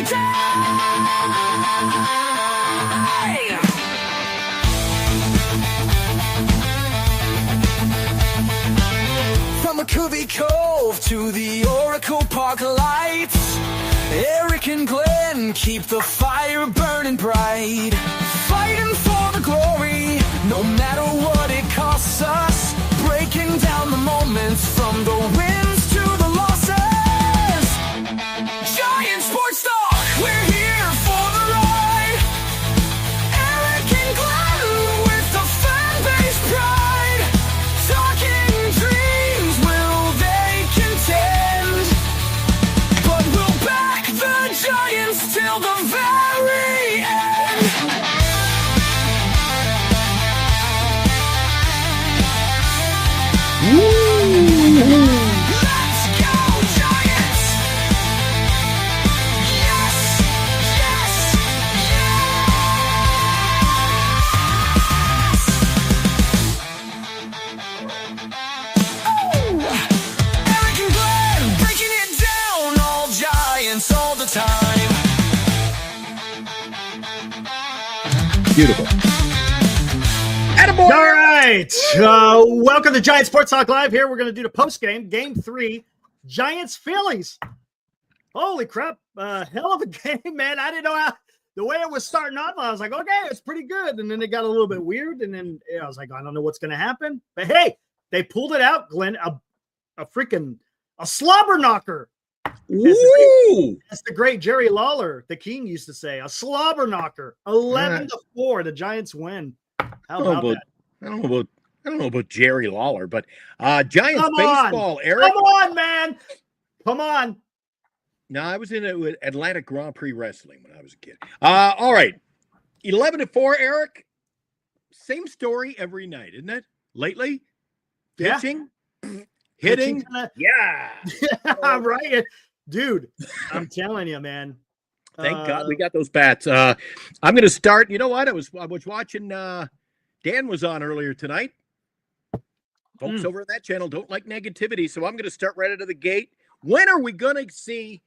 die. From McCovey Cove to the Oracle Park lights, Eric and Glenn keep the fire burning bright, fighting for the glory, no matter what it costs us, breaking down the moments from the wins to the losses. Giant Sports Talk, we're here for the ride. Eric and Glenn with the fan base pride, talking dreams, will they contend? But we'll back the Giants till the very end. Let's go, Giants! Yes! Yes! Yes! Oh! Eric and Glenn breaking it down, all Giants all the time. Beautiful. All right. Welcome to Giant Sports Talk Live. Here we're going to do the post game, Game 3, Giants Phillies. Holy crap! Hell of a game, man. I didn't know how the way it was starting off. I was like, okay, it's pretty good, and then it got a little bit weird, and then I was like, I don't know what's going to happen. But hey, they pulled it out, Glenn. A slobber knocker. Woo! That's the great Jerry Lawler, the King, used to say. A slobber knocker. 11-4. The Giants win. How about that? I don't know about Jerry Lawler, but Giants Come baseball, on. Eric. Come on, man. Come on. No, I was in Atlantic Grand Prix Wrestling when I was a kid. All right. 11-4, Eric. Same story every night, isn't it? Lately? Yeah. Pitching? Hitting? Yeah. Yeah, right. Dude, I'm telling you, man. Thank God we got those bats. I'm going to start. You know what? I was watching. Dan was on earlier tonight. Folks over on that channel don't like negativity, so I'm going to start right out of the gate. When are we going to see?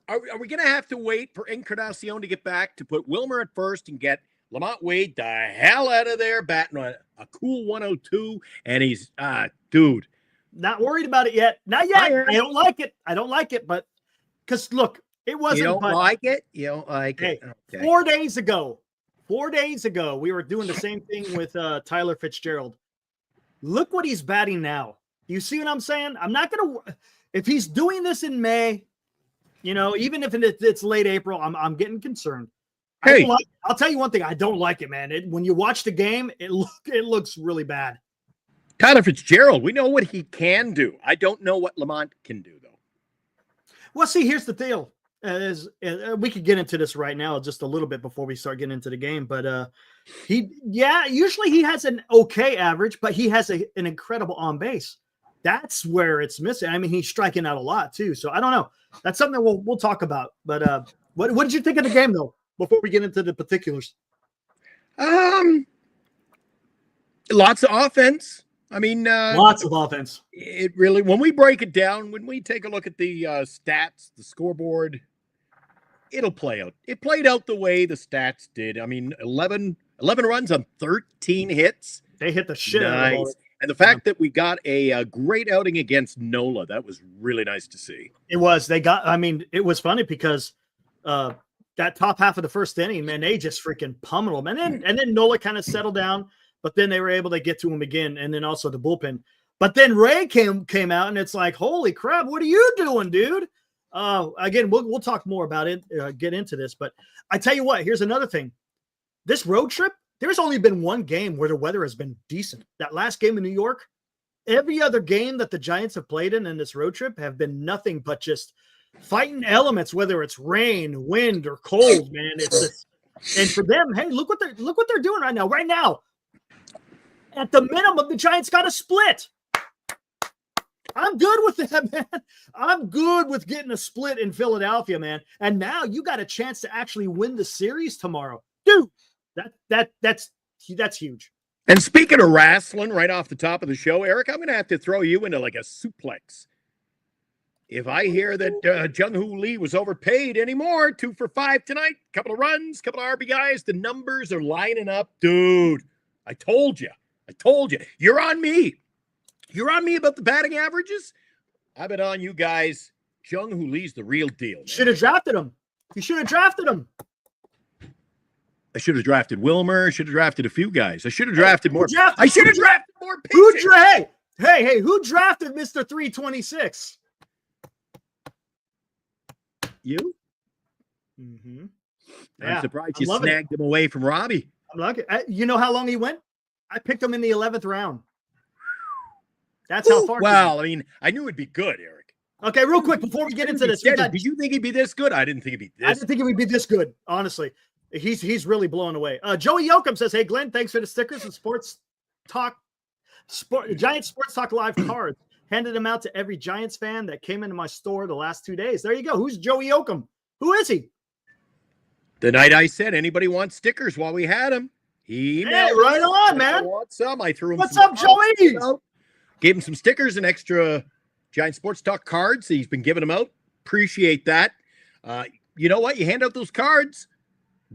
Are we going to have to wait for Encarnacion to get back to put Wilmer at first and get Lamont Wade the hell out of there, batting a cool 102? And he's dude. Not worried about it yet. Not yet. I don't like it. But because look, it wasn't. You don't like it? You don't like it? Okay. 4 days ago, we were doing the same thing with Tyler Fitzgearld. Look what he's batting now. You see what I'm saying? I'm not going to – if he's doing this in May, even if it's late April, I'm getting concerned. Hey. I'll tell you one thing. I don't like it, man. When you watch the game, it looks really bad. Tyler Fitzgearld, we know what he can do. I don't know what Lamont can do, though. Well, see, here's the deal. We could get into this right now just a little bit before we start getting into the game, but usually he has an okay average, but he has an incredible on base. That's where it's missing. I mean, he's striking out a lot too, so I don't know. That's something that we'll talk about. But what did you think of the game though? Before we get into the particulars, lots of offense. I mean, lots of offense. It really, when we break it down, when we take a look at the stats, the scoreboard, it'll play out. It played out the way the stats did. I mean, 11 runs on 13 hits. They hit the shit out of it. And the fact that we got a great outing against Nola, that was really nice to see. It was. It was funny because that top half of the first inning, man, they just freaking pummeled them. And then Nola kind of settled down. But then they were able to get to him again, and then also the bullpen. But then Ray came out, and it's like, holy crap, what are you doing, dude? Again, we'll talk more about it, get into this. But I tell you what, here's another thing. This road trip, there's only been one game where the weather has been decent. That last game in New York, every other game that the Giants have played in this road trip have been nothing but just fighting elements, whether it's rain, wind, or cold, man. And for them, hey, look what they're doing right now. Right now, at the minimum, the Giants got a split. I'm good with that, man. I'm good with getting a split in Philadelphia, man. And now you got a chance to actually win the series tomorrow. Dude, that's huge. And speaking of wrestling, right off the top of the show, Eric, I'm going to have to throw you into like a suplex. if I hear that Jung Lee was overpaid anymore, 2 for 5 tonight, couple of runs, couple of RBIs, the numbers are lining up, dude. I told you. You're on me. You're on me about the batting averages. I've been on you guys. Jung Lee's the real deal. Should have drafted him. You should have drafted him. I should have drafted Wilmer. Should have drafted a few guys. I should have drafted more. Drafted? I should have drafted more pitching. Who drafted Mr. 326? You? Mm-hmm. I'm surprised you snagged him away from Robbie. I'm lucky. You know how long he went? I picked him in the 11th round. That's how far. Well, I mean, I knew it'd be good, Eric. Okay, real quick before we get into this, did you think he'd be this good? I didn't think he'd be this. I didn't think he would be this good. Honestly, he's really blowing away. Joey Yoakum says, "Hey Glenn, thanks for the stickers and Giants Sports Talk Live cards. Handed them out to every Giants fan that came into my store the last 2 days." There you go. Who's Joey Yoakum? Who is he? The night I said anybody wants stickers while we had them, he emailed. Hey, right on, man. I want some. I threw him. What's up, Joey? Gave him some stickers and extra Giant Sports Talk cards. He's been giving them out. Appreciate that. You know what? You hand out those cards.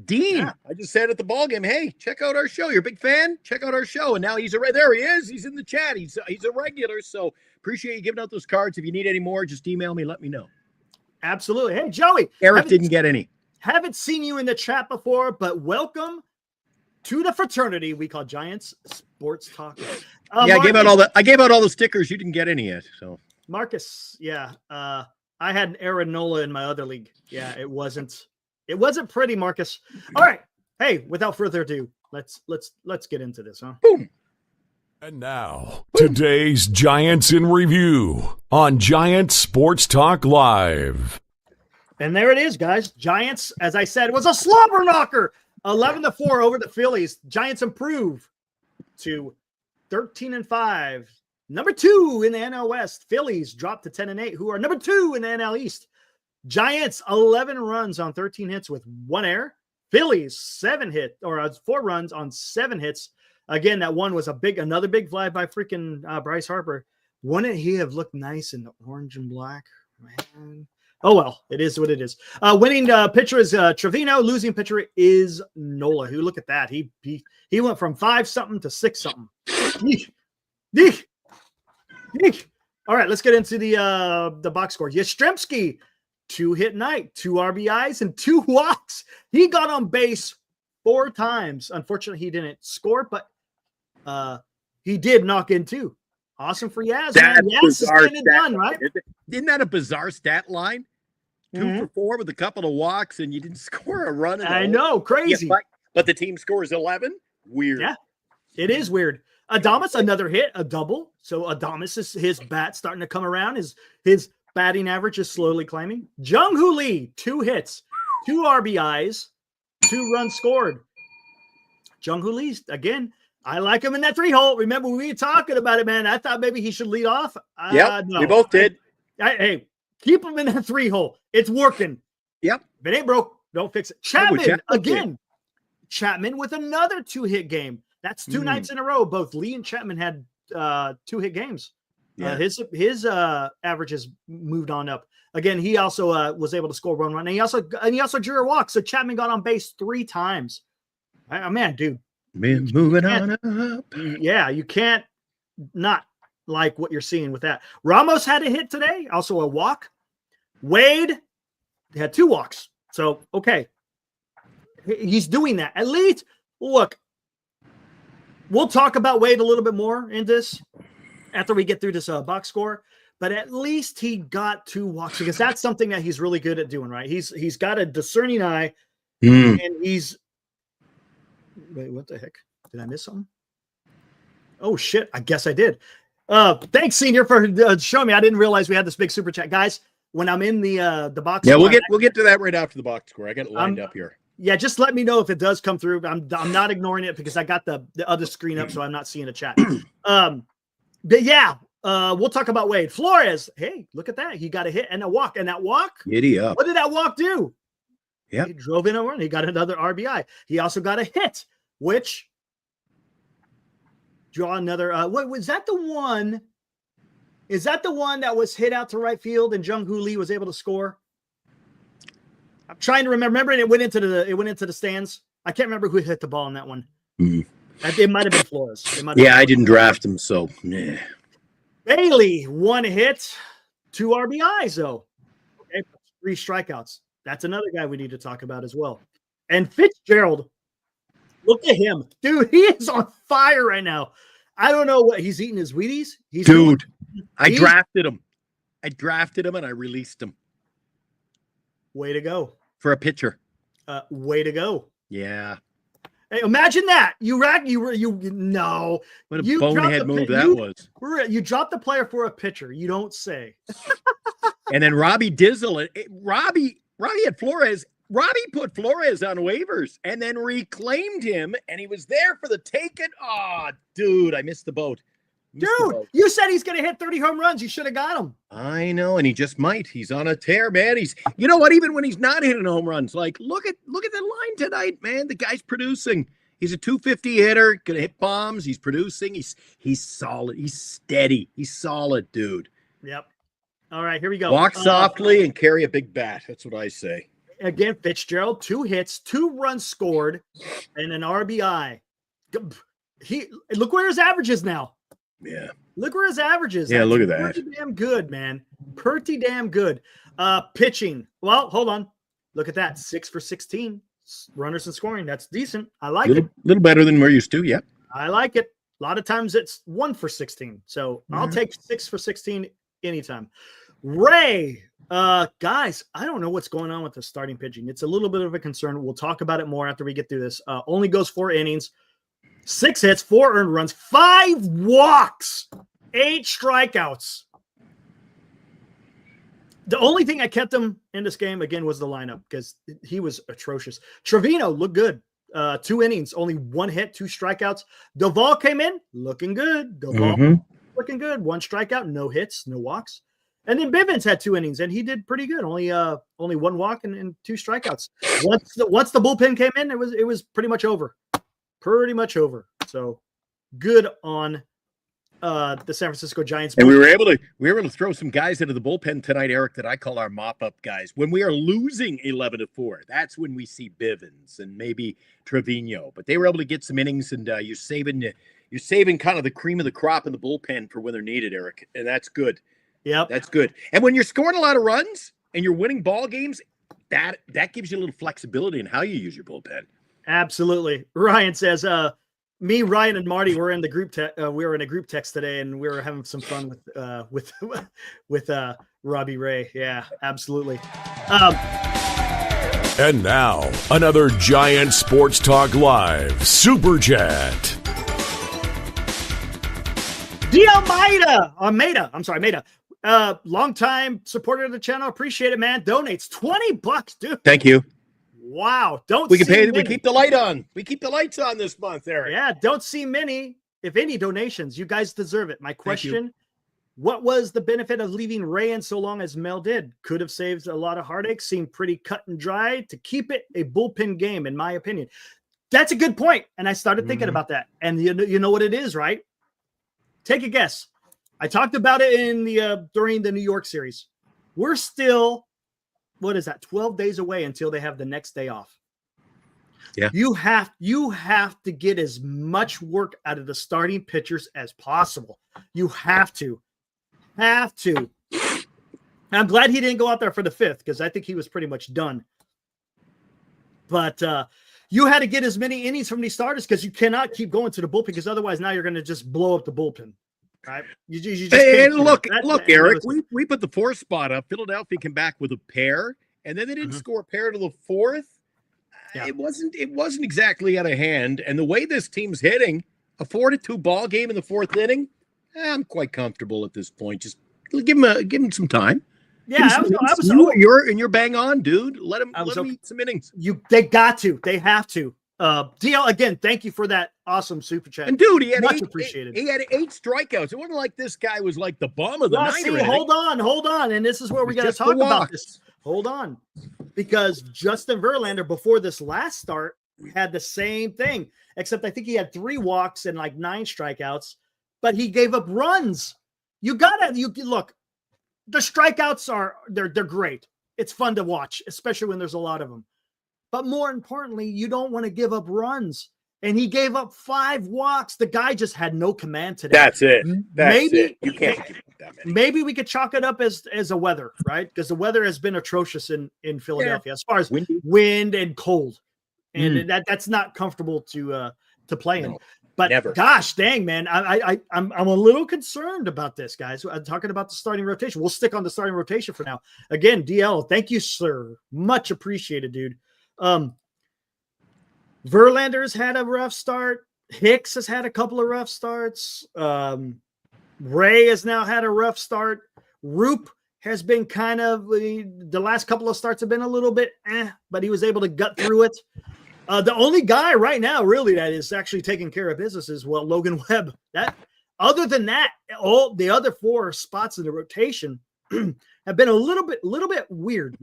Dean, yeah. I just said at the ball game, hey, check out our show. You're a big fan? Check out our show. And now there he is. He's in the chat. He's a regular. So appreciate you giving out those cards. If you need any more, just email me. Let me know. Absolutely. Hey, Joey. Eric didn't get any. Haven't seen you in the chat before, but welcome to the fraternity we call Giants Sports Talk. Yeah, I gave out all the stickers. You didn't get any yet. So Marcus, yeah. I had an Aaron Nola in my other league. Yeah, it wasn't pretty, Marcus. All right. Hey, without further ado, let's get into this, huh? Boom. And now, today's Giants in Review on Giants Sports Talk Live. And there it is, guys. Giants, as I said, was a slobber knocker. 11-4 over the Phillies. Giants improve to 13-5. Number 2 in the NL West. Phillies dropped to 10-8, who are number 2 in the NL East. Giants 11 runs on 13 hits with 1 error. Phillies 4 runs on 7 hits. Again, that one was another big fly by freaking Bryce Harper. Wouldn't he have looked nice in the orange and black? Man. Oh, well, it is what it is. Winning pitcher is Trevino. Losing pitcher is Nola. Who, look at that. He went from 5-something to 6-something. Eek. All right, let's get into the box score. Yastrzemski, 2-hit night, 2 RBIs, and 2 walks. He got on base 4 times. Unfortunately, he didn't score, but he did knock in 2. Awesome for Yaz, man. Yaz is getting it done, right? Isn't that a bizarre stat line? 2 for 4 with a couple of walks, and you didn't score a run. I know, crazy. Yeah, but the team scores 11. Weird. Yeah, it is weird. Adames, another hit, a double. So Adames, his bat starting to come around. His batting average is slowly climbing. Jung Lee, 2 hits, 2 RBIs, 2 runs scored. Jung Lee, again, I like him in that 3-hole. Remember, we were talking about it, man. I thought maybe he should lead off. No. We both did. Hey, keep him in that 3-hole. It's working. Yep. If it ain't broke, don't fix it. Chapman, again. Chapman with another 2-hit game. That's 2 nights in a row. Both Lee and Chapman had 2-hit games. Yeah. His average has moved on up. Again, he also was able to score 1 run. And he also drew a walk. So Chapman got on base 3 times. Man, dude. Man, moving on up. Yeah, you can't not like what you're seeing with that. Ramos had a hit today, also a walk. Wade had 2 walks. So, okay. He's doing that. At least, look, we'll talk about Wade a little bit more in this after we get through this box score. But at least he got 2 walks because that's something that he's really good at doing, right? He's got a discerning eye, and he's – wait, what the heck? Did I miss something? Oh, shit. I guess I did. Thanks, Senior, for showing me. I didn't realize we had this big super chat. Guys, when I'm in the box score. Yeah, we'll get to that right after the box score. I got it lined up here. Yeah, just let me know if it does come through. I'm not ignoring it because I got the other screen up, so I'm not seeing the chat. But yeah, we'll talk about Wade. Flores, hey, look at that. He got a hit and a walk. And that walk, giddy up. What did that walk do? Yeah, he drove in a run. He got another RBI. He also got a hit, which draw another. What was that? The one Is that the one that was hit out to right field and Jung Lee was able to score? I'm trying to remember, and it went into the stands. I can't remember who hit the ball on that one. Mhm. It might have been Flores. Yeah, I didn't draft him, so yeah. Bailey, 1 hit, 2 RBIs though. Okay, 3 strikeouts. That's another guy we need to talk about as well. And Fitzgearld, look at him, dude. He is on fire right now. I don't know what he's eating his Wheaties. I drafted him. And I released him. Way to go for a pitcher. Way to go. Yeah. Hey, imagine that. No. What a bonehead move that was. You dropped the player for a pitcher. You don't say. And then Robbie Dizzle. Robbie had Flores. Robbie put Flores on waivers and then reclaimed him, and he was there for the taking. Oh, dude, I missed the boat. You said he's going to hit 30 home runs. You should have got him. I know, and he just might. He's on a tear, man. You know what? Even when he's not hitting home runs, like look at the line tonight, man. The guy's producing. He's a 250 hitter, gonna hit bombs. He's producing. He's solid. He's steady. He's solid, dude. Yep. All right, here we go. Walk softly and carry a big bat. That's what I say. Again, Fitzgearld, 2 hits, 2 runs scored, and an RBI. Look where his average is now. Yeah. Look where his average is. Yeah, look at that. Pretty damn good, man. Pretty damn good. Pitching. Well, hold on. Look at that. 6 for 16. Runners and scoring. That's decent. I like it. A little better than we're used to. Yeah. I like it. A lot of times it's 1 for 16. So I'll take 6 for 16 anytime. Ray. Guys, I don't know what's going on with the starting pitching. It's a little bit of a concern. We'll talk about it more after we get through this. Only goes 4 innings. 6 hits, 4 earned runs, 5 walks, 8 strikeouts. The only thing I kept him in this game, again, was the lineup because he was atrocious. Trevino looked good. 2 innings, only 1 hit, 2 strikeouts. Duvall came in, looking good. Looking good. 1 strikeout, no hits, no walks. And then Bivens had 2 innings, and he did pretty good. Only 1 walk and 2 strikeouts. Once the bullpen came in, it was pretty much over. Pretty much over. So good on the San Francisco Giants. And we were able to throw some guys into the bullpen tonight, Eric, that I call our mop-up guys. When we are losing 11-4, that's when we see Bivens and maybe Trevino. But they were able to get some innings, and you're saving kind of the cream of the crop in the bullpen for when they're needed, Eric. And that's good. Yep. That's good. And when you're scoring a lot of runs and you're winning ball games, that gives you a little flexibility in how you use your bullpen. Absolutely. Ryan says, me, Ryan, and Marty were in the group. We were in a group text today, and we were having some fun with Robbie Ray. Yeah, absolutely. And now another Giant Sports Talk Live Super Chat. Maida. Longtime supporter of the channel. Appreciate it, man. Donates $20, dude. Thank you. Wow. We keep the light on. We keep the lights on this month, Eric. Yeah, don't see many, if any, donations. You guys deserve it. My question, what was the benefit of leaving Ray in so long as Mel did? Could have saved a lot of heartache. Seemed pretty cut and dry to keep it a bullpen game, in my opinion. That's a good point. And I started thinking about that. And you know what it is, right? Take a guess. I talked about it in during the New York series. We're still, 12 days away until they have the next day off. Yeah. You have to get as much work out of the starting pitchers as possible. You have to. I'm glad he didn't go out there for the 5th because I think he was pretty much done. But you had to get as many innings from these starters because you cannot keep going to the bullpen because otherwise now you're going to just blow up the bullpen. Right? You just and look, Eric, we put the 4th spot up. Philadelphia came back with a pair, and then they didn't score a pair to the 4th. Yeah. It wasn't exactly out of hand. And the way this team's hitting, a 4-2 ball game in the 4th inning, I'm quite comfortable at this point. Just give him some time. Yeah, you're bang on, dude. Let him eat some innings. They got to. They have to. DL, again, thank you for that awesome super chat. And dude, he had much appreciated. He had 8 strikeouts. It wasn't like this guy was like the bomb of the night. See, hold on, and this is where we got to talk about this. Hold on, because Justin Verlander before this last start had the same thing, except I think he had 3 walks and like 9 strikeouts, but he gave up runs. You look. The strikeouts they're great. It's fun to watch, especially when there's a lot of them. But more importantly, you don't want to give up runs. And he gave up 5 walks. The guy just had no command today. That's it. You can't give up that many. Maybe we could chalk it up as a weather, right? Because the weather has been atrocious in Philadelphia as far as wind and cold. And that's not comfortable to play in. No, but never. Gosh dang, man, I'm a little concerned about this, guys. I'm talking about the starting rotation. We'll stick on the starting rotation for now. Again, DL, thank you, sir. Much appreciated, dude. Verlander's had a rough start. Hicks has had a couple of rough starts. Ray has now had a rough start. Roop has been kind of the last couple of starts have been a little bit, but he was able to gut through it. The only guy right now, really, that is actually taking care of business is Logan Webb. Other than that, all the other 4 spots in the rotation have been a little bit weird.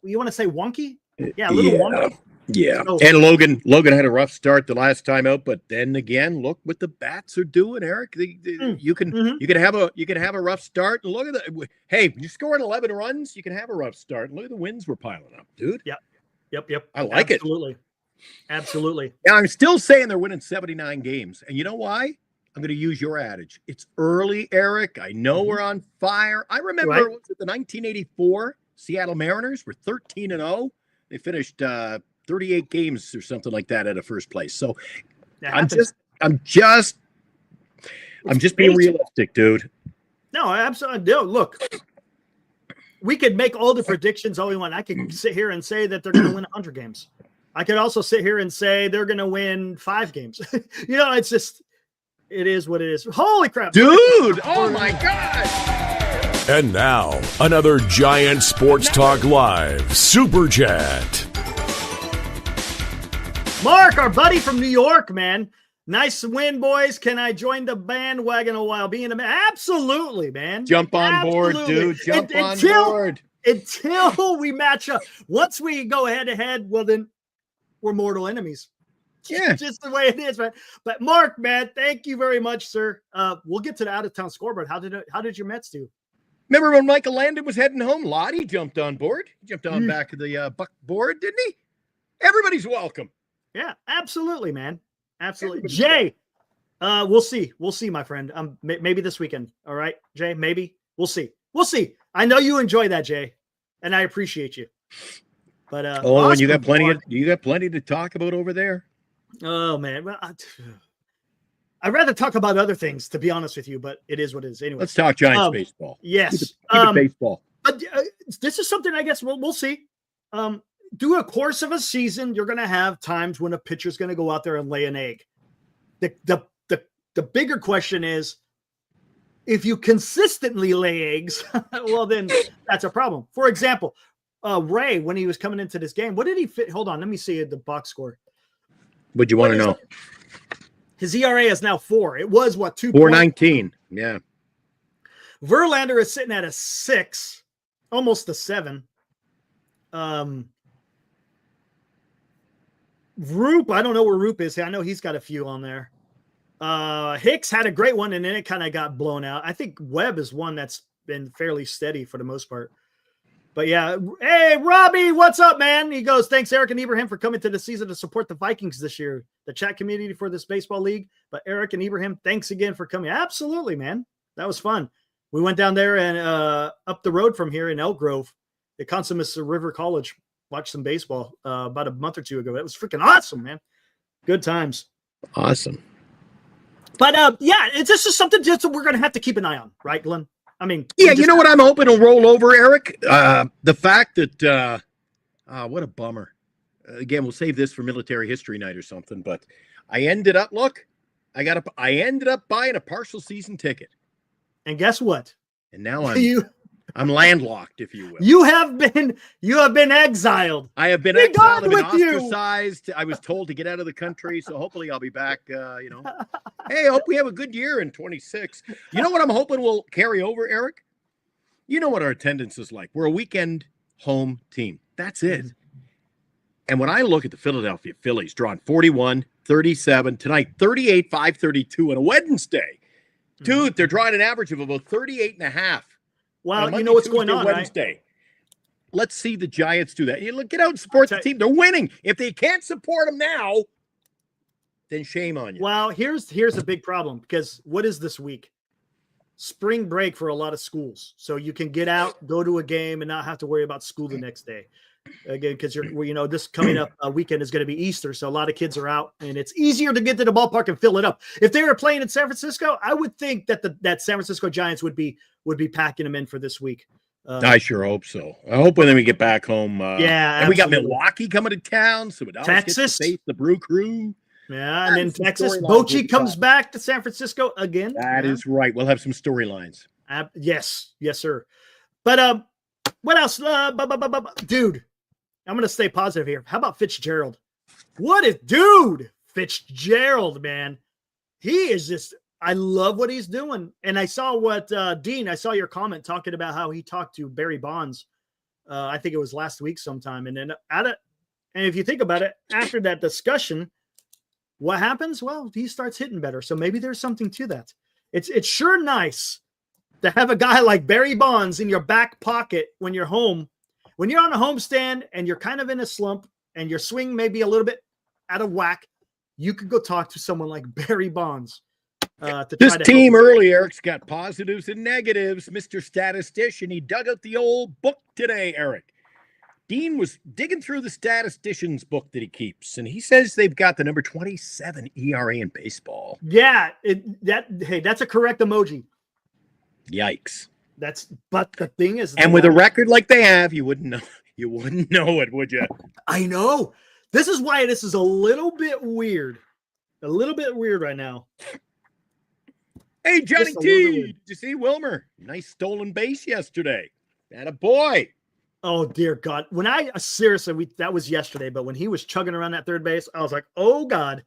You want to say wonky? Yeah, a little wonky. Yeah, So, and Logan had a rough start the last time out, but then again, look what the bats are doing, Eric. You can have a rough start, and look at that. Hey, you scoring 11 runs, you can have a rough start. And look at the wins we're piling up, dude. Yep. I like it. Absolutely. Now I'm still saying they're winning 79 games, and you know why? I'm going to use your adage. It's early, Eric. I know we're on fire. I remember the 1984 Seattle Mariners were 13-0. They finished 38 games or something like that out of first place. So I'm just being realistic, dude. No, absolutely. No, look, we could make all the predictions all we want. I could sit here and say that they're going to win 100 games. I could also sit here and say they're going to win 5 games. It's just, it is what it is. Holy crap. Dude. Oh my God. And now another Giant Sports Talk Live Super Chat. Mark, our buddy from New York, man. Nice win, boys. Can I join the bandwagon a while? Being a man? Absolutely, man. Jump on board, dude. Jump on board. Until we match up. Once we go head-to-head, well, then we're mortal enemies. Yeah. Just the way it is, man. But Mark, man, thank you very much, sir. We'll get to the out-of-town scoreboard. How did your Mets do? Remember when Michael Landon was heading home? Lottie jumped on board. He jumped on back of the buck board, didn't he? Everybody's welcome. Yeah, absolutely, man. Absolutely. Jay, we'll see. We'll see, my friend. Maybe this weekend. All right, Jay, maybe. We'll see. I know you enjoy that, Jay, and I appreciate you. But and you got plenty to talk about over there. Oh man. Well, I'd rather talk about other things, to be honest with you, but it is what it is. Anyway, let's talk Giants baseball. Yes. Keep it baseball. But this is something I guess we'll see. Through a course of a season, you're going to have times when a pitcher's going to go out there and lay an egg. The bigger question is, if you consistently lay eggs, well, then that's a problem. For example, Ray, when he was coming into this game, what did he fit? Hold on, let me see the box score. What do you want to know? His ERA is now 4. It was what, 4.19. Yeah. Verlander is sitting at a 6, almost a 7. Roop, I don't know where Roop is. I know he's got a few on there. Hicks had a great one, and then it kind of got blown out. I think Webb is one that's been fairly steady for the most part. But yeah, hey, Robbie, what's up, man? He goes, thanks, Eric and Ibrahim, for coming to the season to support the Vikings this year, the chat community for this baseball league. But Eric and Ibrahim, thanks again for coming. Absolutely, man. That was fun. We went down there and up the road from here in Elk Grove at Consummate River College, watched some baseball about a month or two ago. It was freaking awesome, man. Good times. Awesome. But yeah, it's just something just we're going to have to keep an eye on, right, Glenn? I mean, yeah, you know what I'm hoping will roll over, Eric? The fact that, what a bummer. Again, we'll save this for military history night or something, but I ended up buying a partial season ticket. And guess what? And now I'm landlocked, if you will. You have been exiled. I have been exiled. I've been ostracized. I was told to get out of the country, so hopefully I'll be back. Hey, I hope we have a good year in 26. You know what I'm hoping will carry over, Eric? You know what our attendance is like. We're a weekend home team. That's it. And when I look at the Philadelphia Phillies drawing 41, 37, tonight 38, 532 on a Wednesday, Dude, they're drawing an average of about 38.5. Well, you know what's going on, right? Wednesday. Let's see the Giants do that. You look, get out and support the team. They're winning. If they can't support them now, then shame on you. Well, here's a big problem, because what is this week? Spring break for a lot of schools. So you can get out, go to a game, and not have to worry about school the next day. Again, because this coming up weekend is going to be Easter. So a lot of kids are out, and it's easier to get to the ballpark and fill it up. If they were playing in San Francisco, I would think that that San Francisco Giants would be packing them in for this week. I sure hope so. I hope when we get back home. And we got Milwaukee coming to town. So Texas, face the Brew Crew. Yeah, and then Texas. Bochy comes back to San Francisco again. That is right. We'll have some storylines. Yes, sir. But what else? Dude, I'm going to stay positive here. How about Fitzgearld? Fitzgearld, man. He is just, I love what he's doing. And I saw what, Dean, I saw your comment talking about how he talked to Barry Bonds. I think it was last week sometime. And then and if you think about it, after that discussion, what happens? Well, he starts hitting better. So maybe there's something to that. It's sure nice to have a guy like Barry Bonds in your back pocket when you're home. When you're on a homestand and you're kind of in a slump and your swing may be a little bit out of whack, you could go talk to someone like Barry Bonds. This team early, Eric's got positives and negatives. Mr. Statistician, he dug out the old book today, Eric. Dean was digging through the statistician's book that he keeps, and he says they've got the number 27 ERA in baseball. Yeah, that's a correct emoji. Yikes. But the thing is, and with a record like they have, you wouldn't know it, would you? I know. This is why this is a little bit weird right now. Hey, Johnny T, did you see Wilmer? Nice stolen base yesterday. That a boy. Oh dear God! When seriously, that was yesterday, but when he was chugging around that third base, I was like, "Oh God!"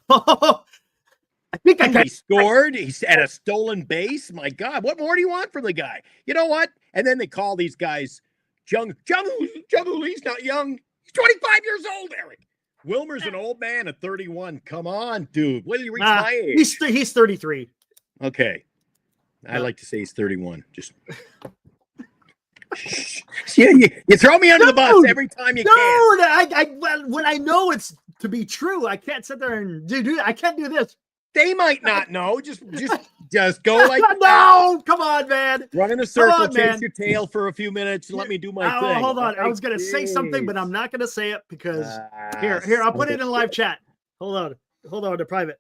I think he scored. He's at a stolen base. My God, what more do you want from the guy? You know what? And then they call these guys Jung. He's not young. He's 25 years old, Eric. Wilmer's an old man at 31. Come on, dude. What did he reach my age? He's 33. Okay. I like to say he's 31. Just you throw me under the bus every time you can. When I know it's to be true, I can't sit there and do I can't do this. They might not know. Just go like no. Come on, man. Run in a circle, chase your tail for a few minutes, and let me do my thing. Hold on. I was gonna say something, but I'm not gonna say it because here, I'll put it in live chat. Hold on to private.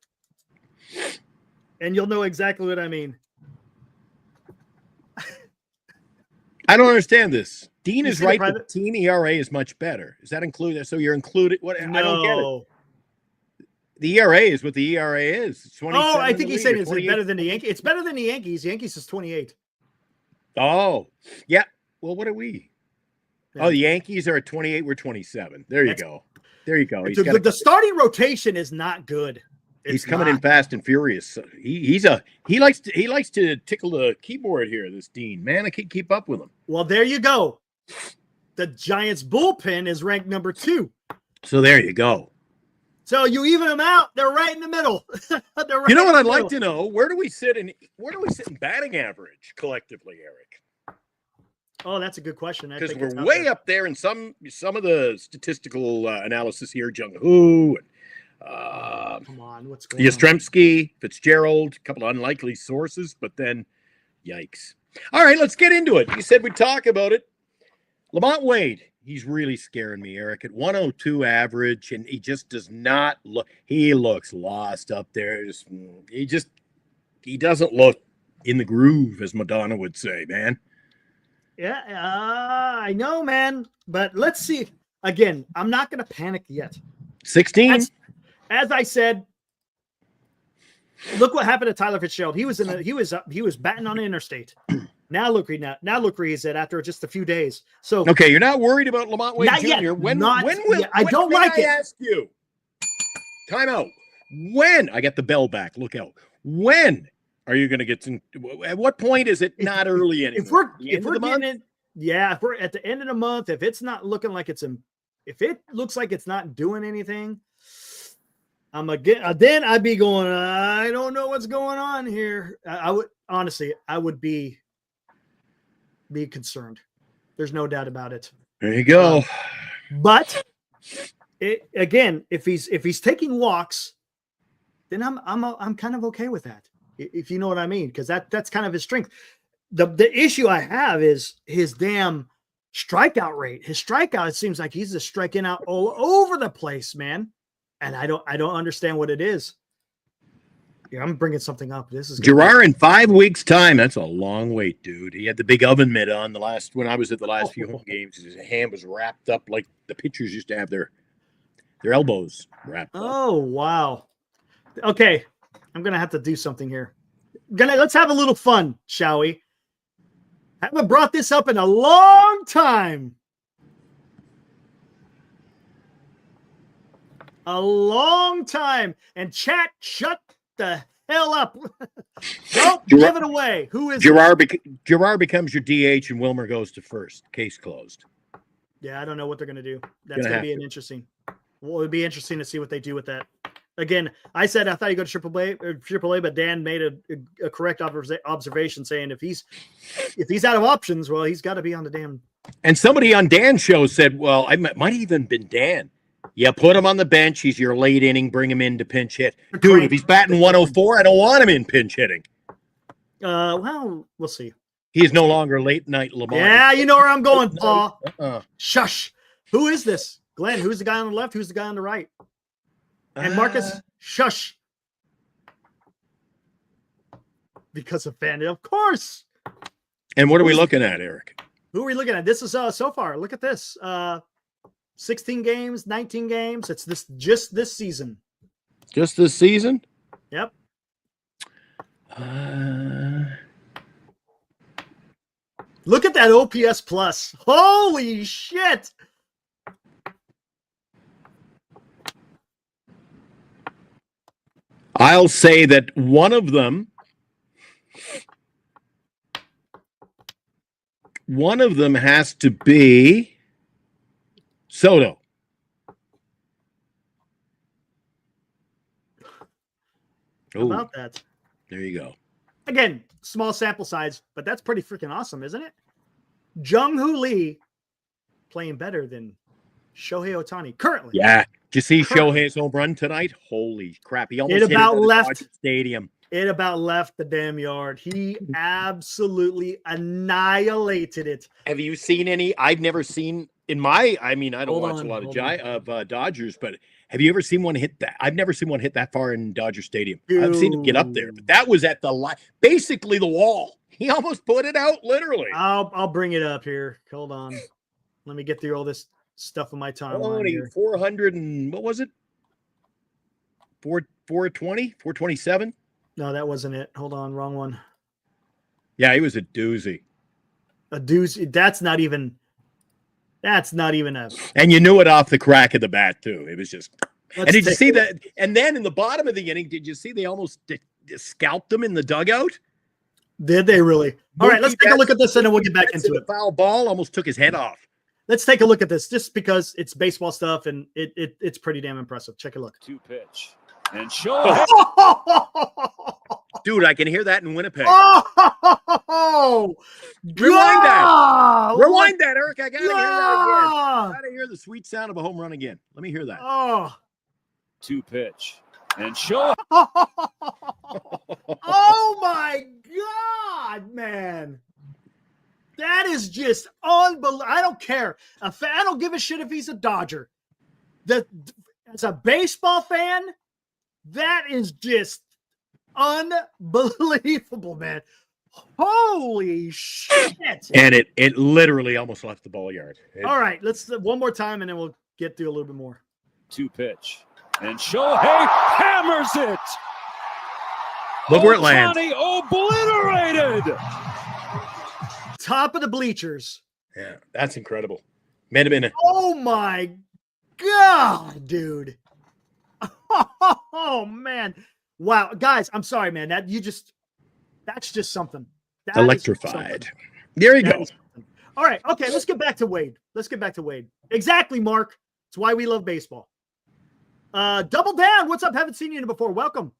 And you'll know exactly what I mean. I don't understand this. Dean is right. The team ERA is much better. Is that included? So you're included? What? No. I don't get it. The ERA is what the ERA is. It's I think he said it's better than the Yankees. It's better than the Yankees. Yankees is 28. Oh, yeah. Well, what are we? Yeah. Oh, the Yankees are at 28. We're 27. There you go. The starting rotation is not good. He's coming in fast and furious. He likes to tickle the keyboard here. This Dean, man, I can't keep up with him. Well, there you go. The Giants bullpen is ranked number 2. So there you go. So you even them out. They're right in the middle. You know what I'd like to know? Where do we sit in batting average collectively, Eric? Oh, that's a good question. Because we're way up there in some of the statistical analysis here. Jung and come on, what's going on? Yastrzemski, Fitzgearld, a couple of unlikely sources, but then yikes. All right, let's get into it. You said we'd talk about it. Lamont Wade, he's really scaring me, Eric, at 102 average, and he just does not look, he looks lost up there. He doesn't look in the groove, as Madonna would say, man. Yeah, I know, man, but let's see. Again, I'm not going to panic yet. 16. As I said, look what happened to Tyler Fitzgerald. He was batting on the interstate. Now look where he's at after just a few days. So okay, you're not worried about Lamont Wade Jr. Yet. When will I don't like it. Ask you. Time out. When I get the bell back, look out. When are you going to get some? At what point is it not early anymore? If we're getting it, if we're at the end of the month, if it's not looking like if it looks like it's not doing anything, Then I'd be going, I don't know what's going on here. I would honestly, I would be concerned. There's no doubt about it. There you go. But again, if he's taking walks, then I'm kind of okay with that. If you know what I mean, because that's kind of his strength. The issue I have is his damn strikeout rate. His strikeout, it seems like he's just striking out all over the place, man. And I don't understand what it is. Yeah, I'm bringing something up. This is Gerard in 5 weeks' time. That's a long wait, dude. He had the big oven mitt on when I was at the last few home games. His hand was wrapped up like the pitchers used to have their elbows wrapped up. Oh, wow. Okay, I'm gonna have to do something here. Let's have a little fun, shall we? Haven't brought this up in a long time. A long time. And chat, shut the hell up. Don't give it away. Who is Gerard becomes your DH and Wilmer goes to first. Case closed. Yeah, I don't know what they're going to do. That's going to be interesting. Well, it would be interesting to see what they do with that. Again, I said I thought he'd go to AAA, but Dan made a correct observation saying if he's out of options, well, he's got to be on the damn. And somebody on Dan's show said, well, I might even been Dan. Yeah, put him on the bench. He's your late inning. Bring him in to pinch hit. Dude, if he's batting 104, I don't want him in pinch hitting. Well, we'll see. He is no longer late night Lamar. Yeah, you know where I'm going, Paul. Shush. Who is this? Glenn, who's the guy on the left? Who's the guy on the right? And Marcus, shush. Because of Fanny, of course. And what are we looking at, Eric? Who are we looking at? This is so far. Look at this. 16 games, 19 games. It's just this season. Just this season? Yep. Look at that OPS plus. Holy shit. I'll say that one of them has to be Soto. How about that? There you go. Again, small sample size, but that's pretty freaking awesome, isn't it? Jung Lee playing better than Shohei Ohtani currently. Yeah. Did you see Shohei's home run tonight? Holy crap. He almost hit it left the Stadium. It about left the damn yard. He absolutely annihilated it. Have you seen any? I've never seen I don't watch a lot of Dodgers, but have you ever seen one hit that? I've never seen one hit that far in Dodger Stadium. Dude. I've seen it get up there, but that was at basically the wall. He almost put it out, literally. I'll bring it up here. Hold on. Let me get through all this stuff in my timeline. 400 and what was it? 420, 427? No, that wasn't it. Hold on, wrong one. Yeah, he was a doozy. A doozy. That's not even a. And you knew it off the crack of the bat too. It was just. And did you see that? And then in the bottom of the inning, did you see they almost scalped him in the dugout? Did they really? All right, let's take a look at this and then we'll get back into it. The foul ball almost took his head off. Let's take a look at this just because it's baseball stuff and it's pretty damn impressive. Check a look. 2-pitch. And show. Dude, I can hear that in Winnipeg. Oh, rewind that. Rewind that, Eric. I got to hear that again. I got to hear the sweet sound of a home run again. Let me hear that. 2-pitch. And show. Oh, my God, man. That is just unbelievable. I don't care. I don't give a shit if he's a Dodger. As a baseball fan, that is just unbelievable, man. Holy shit. And it literally almost left the ball yard. All right, let's one more time and then we'll get through a little bit more. 2-pitch. And Shohei hammers it. Look where it lands. Obliterated. Top of the bleachers. Yeah, that's incredible. Made him in. Oh my God, dude. Oh man. Wow, guys, I'm sorry, man. That's just something. That electrified. There you go. All right, okay, let's get back to Wade. Exactly, Mark. It's why we love baseball. Double down. What's up? Haven't seen you before. Welcome.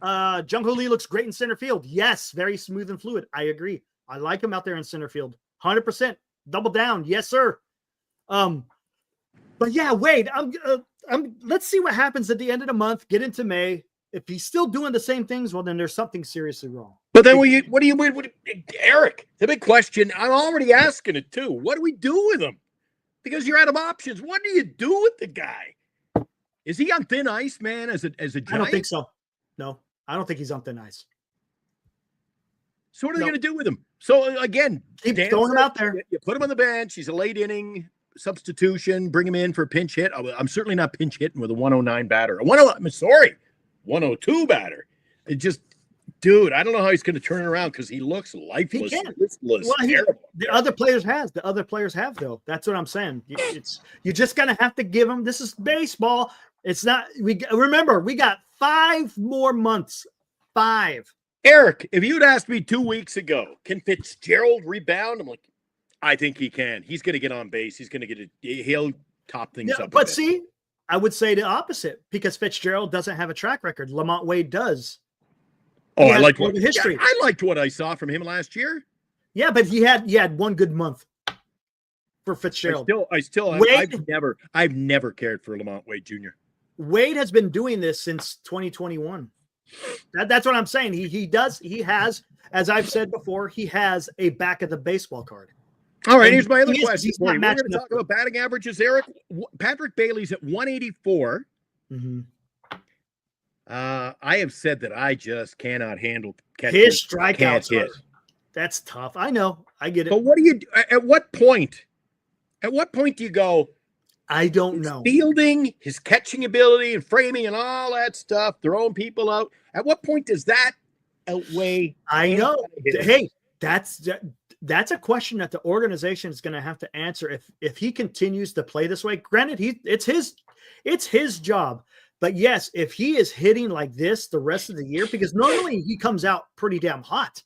Jung Lee looks great in center field. Yes, very smooth and fluid. I agree. I like him out there in center field. 100%. Double down. Yes, sir. But yeah, Wade, let's see what happens at the end of the month. Get into May. If he's still doing the same things, well, then there's something seriously wrong. But then Eric, the big question, I'm already asking it too. What do we do with him? Because you're out of options. What do you do with the guy? Is he on thin ice, man, as a Giant? I don't think so. No, I don't think he's on thin ice. So what are they going to do with him? So again, keep throwing him out there. You put him on the bench. He's a late inning substitution. Bring him in for a pinch hit. I'm certainly not pinch hitting with a 109 batter. 102 batter. It just, dude, I don't know how he's going to turn it around because he looks lifeless. He can. Listless, Well, terrible. The other players have though. That's what I'm saying. You're just going to have to give him. This is baseball. It's not. Remember, we got 5 more months. 5. Eric, if you'd asked me 2 weeks ago, can Fitzgearld rebound? I'm like, I think he can. He's going to get on base. He's going to he'll top things up. But see, I would say the opposite because Fitzgearld doesn't have a track record. Lamont Wade does. Oh, I liked history. Yeah, I liked what I saw from him last year. Yeah, but he had one good month for Fitzgerald. I've never cared for Lamont Wade Jr. Wade has been doing this since 2021. That's what I'm saying. He has, as I've said before, he has a back of the baseball card. All right, here's my other question. We're going to talk about batting averages, Eric. Patrick Bailey's at 184. Mm-hmm. I have said that I just cannot handle catching. His strikeouts. That's tough. I know. I get it. But what do you? At what point? At what point do you go? I don't know. Fielding, his catching ability, and framing, and all that stuff, throwing people out. At what point does that outweigh? I know. Hey, that's a question that the organization is going to have to answer if he continues to play this way. Granted, it's his job. But yes, if he is hitting like this the rest of the year, because normally he comes out pretty damn hot.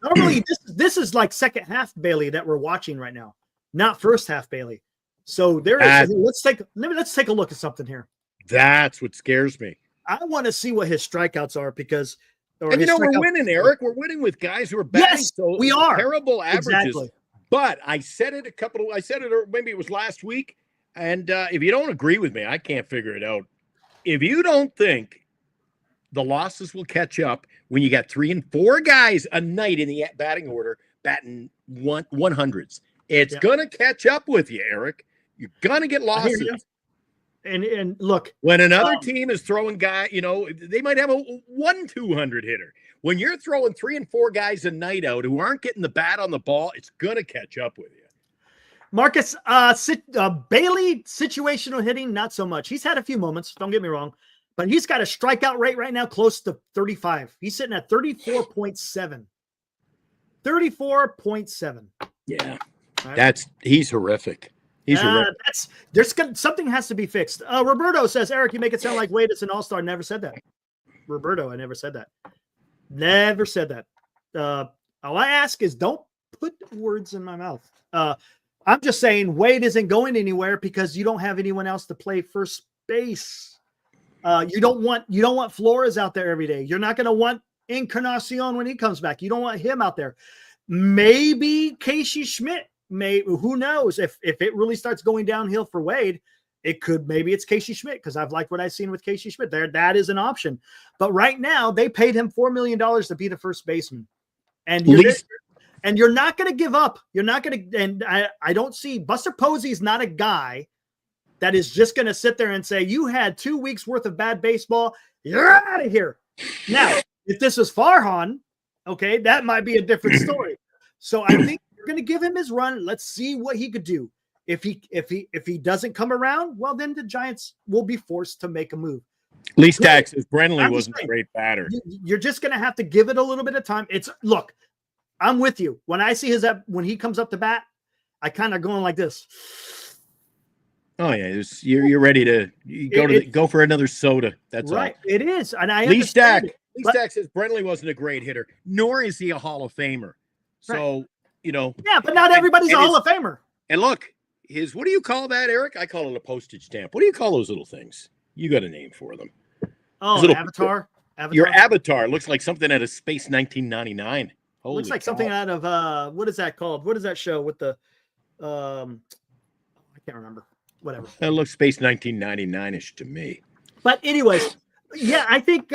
Normally, this is like second half Bailey that we're watching right now, not first half Bailey. So let's take a look at something here. That's what scares me. I want to see what his strikouts are because, we're winning, Eric. We're winning with guys who are batting. Yes, so we are terrible averages. Exactly. But I said it or maybe it was last week. And if you don't agree with me, I can't figure it out. If you don't think the losses will catch up when you got 3 and 4 guys a night in the batting order batting 100s, it's gonna catch up with you, Eric. You're gonna get losses. And look, when another team is throwing they might have a 200 hitter. When you're throwing 3 and 4 guys a night out who aren't getting the bat on the ball, it's gonna catch up with you. Marcus, Bailey, situational hitting, not so much. He's had a few moments, don't get me wrong, but he's got a strikeout rate right now close to 35. He's sitting at 34.7. 34.7. Yeah, right. He's horrific. He's horrific. Something has to be fixed. Roberto says, Eric, you make it sound like Wade is an all-star. Never said that. Roberto, I never said that. Never said that. All I ask is don't put words in my mouth. I'm just saying Wade isn't going anywhere because you don't have anyone else to play first base. You don't want Flores out there every day. You're not going to want Encarnacion when he comes back. You don't want him out there. Maybe Casey Schmidt. Who knows if it really starts going downhill for Wade, maybe it's Casey Schmidt because I've liked what I've seen with Casey Schmidt. That is an option. But right now they paid him $4 million to be the first baseman, and you're not going to give up. You're not going to. And I don't see Buster Posey's not a guy that is just going to sit there and say you had 2 weeks worth of bad baseball. You're out of here. Now, if this is Farhan, okay, that might be a different story. So I think we're going to give him his run. Let's see what he could do. If he doesn't come around, well, then the Giants will be forced to make a move. Lee Stack says Brenly wasn't a great batter. You're just going to have to give it a little bit of time. Look, I'm with you. When I see when he comes up to bat, I kind of going like this. Oh yeah, you're ready to go for another soda. That's right. All. It is, and I Lee Stack says Brenly wasn't a great hitter, nor is he a Hall of Famer. So yeah, but not everybody's a Hall of Famer. And look, what do you call that, Eric? I call it a postage stamp. What do you call those little things? You got a name for them. Oh, Little- Avatar. Your avatar looks like something out of Space 1999. Holy Looks like cow. something out of what is that called? What is that show with the I can't remember. Whatever. That looks Space 1999-ish to me. But anyways, yeah, I think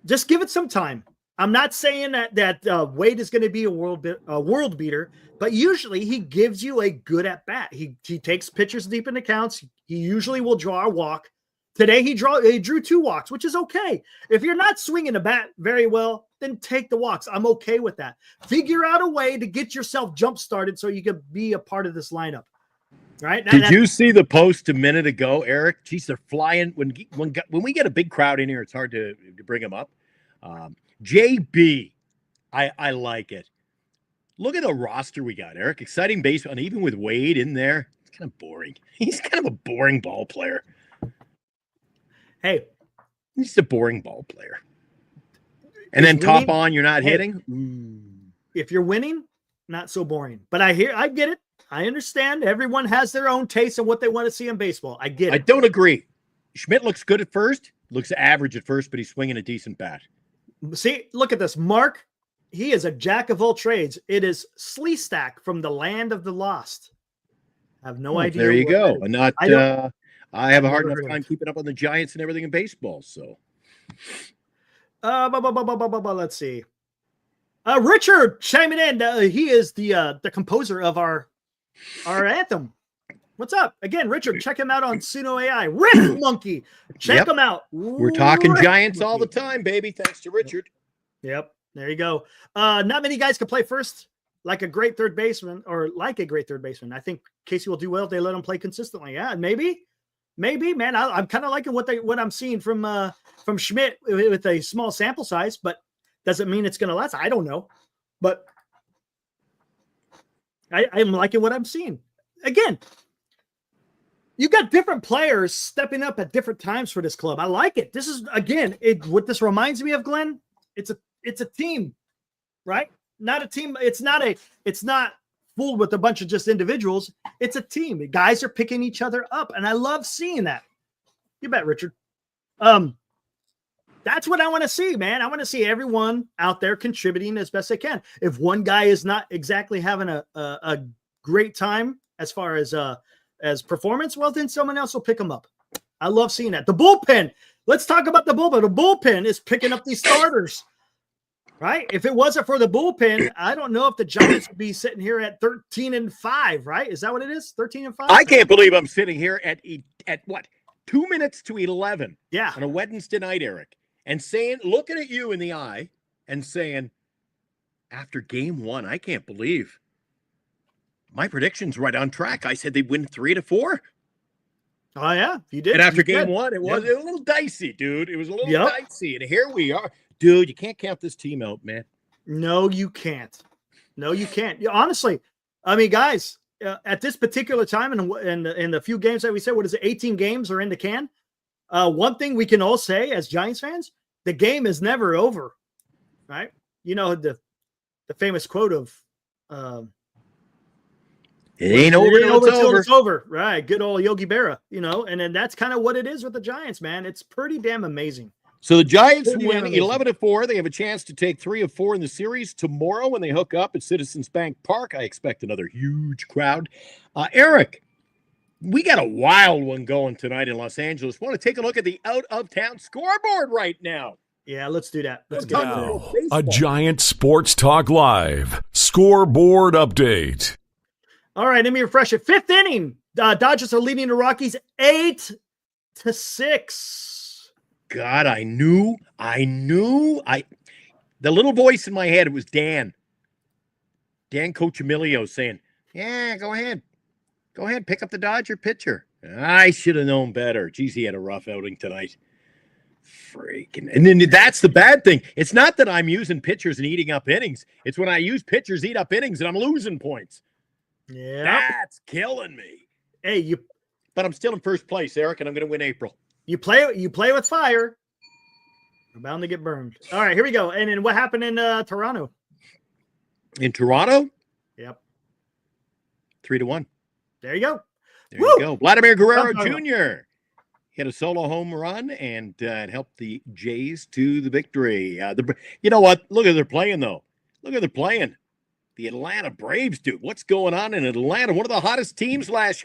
just give it some time. I'm not saying that Wade is going to be a world beater, but usually he gives you a good at bat. He takes pitchers deep into counts. He usually will draw a walk. Today he drew 2 walks, which is okay. If you're not swinging the bat very well, then take the walks. I'm okay with that. Figure out a way to get yourself jump started so you can be a part of this lineup. Right? Did you see the post a minute ago, Eric? Geez, they're flying. When we get a big crowd in here, it's hard to bring them up. JB, I like it. Look at the roster we got, Eric. Exciting baseball, and even with Wade in there, it's kind of boring. He's kind of a boring ball player. Hey, he's a boring ball player. And then top on, you're not hitting. If you're winning, not so boring. But I get it. I understand. Everyone has their own taste of what they want to see in baseball. I get it. I don't agree. Schmidt looks good at first, looks average at first, but he's swinging a decent bat. See, look at this. Mark, he is a jack of all trades. It is Sleestack from the land of the lost. I have no idea. There you go. I have a hard enough time keeping up on the Giants and everything in baseball. So, let's see. Richard chiming in. He is the composer of our anthem. What's up? Again, Richard, check him out on Suno AI. Riff Monkey. Check him out. We're talking Giants all the time, baby. Thanks to Richard. Yep. There you go. Not many guys can play first like a great third baseman. I think Casey will do well if they let him play consistently. Yeah, maybe, man. I'm kind of liking what I'm seeing from Schmidt with a small sample size, but doesn't mean it's going to last. I don't know, but I'm liking what I'm seeing. Again, you got different players stepping up at different times for this club. I like it. This is what this reminds me of, Glenn. It's a team, right? Not a team. It's not fooled with a bunch of just individuals. It's a team. The guys are picking each other up, and I love seeing that. You bet, Richard. That's what I want to see, man. I want to see everyone out there contributing as best they can. If one guy is not exactly having a great time as far as performance, well, then someone else will pick him up. I love seeing that. The bullpen. Let's talk about the bullpen. The bullpen is picking up these starters, right? If it wasn't for the bullpen, I don't know if the Giants would be sitting here at 13-5, right? Is that what it is? 13-5? I can't believe I'm sitting here at what? 2 minutes to 11. Yeah. On a Wednesday night, Eric, and looking at you in the eye and saying, after game 1, I can't believe my prediction's right on track. I said they'd win 3-4. Oh, yeah, you did. And after game 1, it was a little dicey, dude. It was a little dicey. And here we are. Dude, you can't count this team out, man. No, you can't. No, you can't. Honestly, I mean, guys, at this particular time in the few games that we said, what is it, 18 games are in the can? One thing we can all say as Giants fans, the game is never over, right? You know, the famous quote of it ain't over till it's over. Right. Good old Yogi Berra, you know, and then that's kind of what it is with the Giants, man. It's pretty damn amazing. So the Giants win 11-4. They have a chance to take 3 of 4 in the series tomorrow when they hook up at Citizens Bank Park. I expect another huge crowd. Eric, we got a wild one going tonight in Los Angeles. Want to take a look at the out-of-town scoreboard right now? Yeah, let's do that. Let's go. Now, a Giant Sports Talk Live scoreboard update. All right, let me refresh it. 5th inning. Dodgers are leading the Rockies 8-6. God, I knew. The little voice in my head, it was Dan Cochimilio saying, yeah, go ahead, pick up the Dodger pitcher. I should have known better. Geez, he had a rough outing tonight. Freaking. And then that's the bad thing. It's not that I'm using pitchers and eating up innings. It's when I use pitchers, eat up innings, and I'm losing points. Yeah, that's killing me. Hey, but I'm still in first place, Eric, and I'm going to win April. You play with fire. You're bound to get burned. All right, here we go. And then what happened in Toronto? In Toronto? Yep. 3-1. There you go. There you go. Vladimir Guerrero Jr. He had a solo home run, and it helped the Jays to the victory. You know what? Look at they're playing, though. Look at they're playing. The Atlanta Braves, dude. What's going on in Atlanta? One of the hottest teams last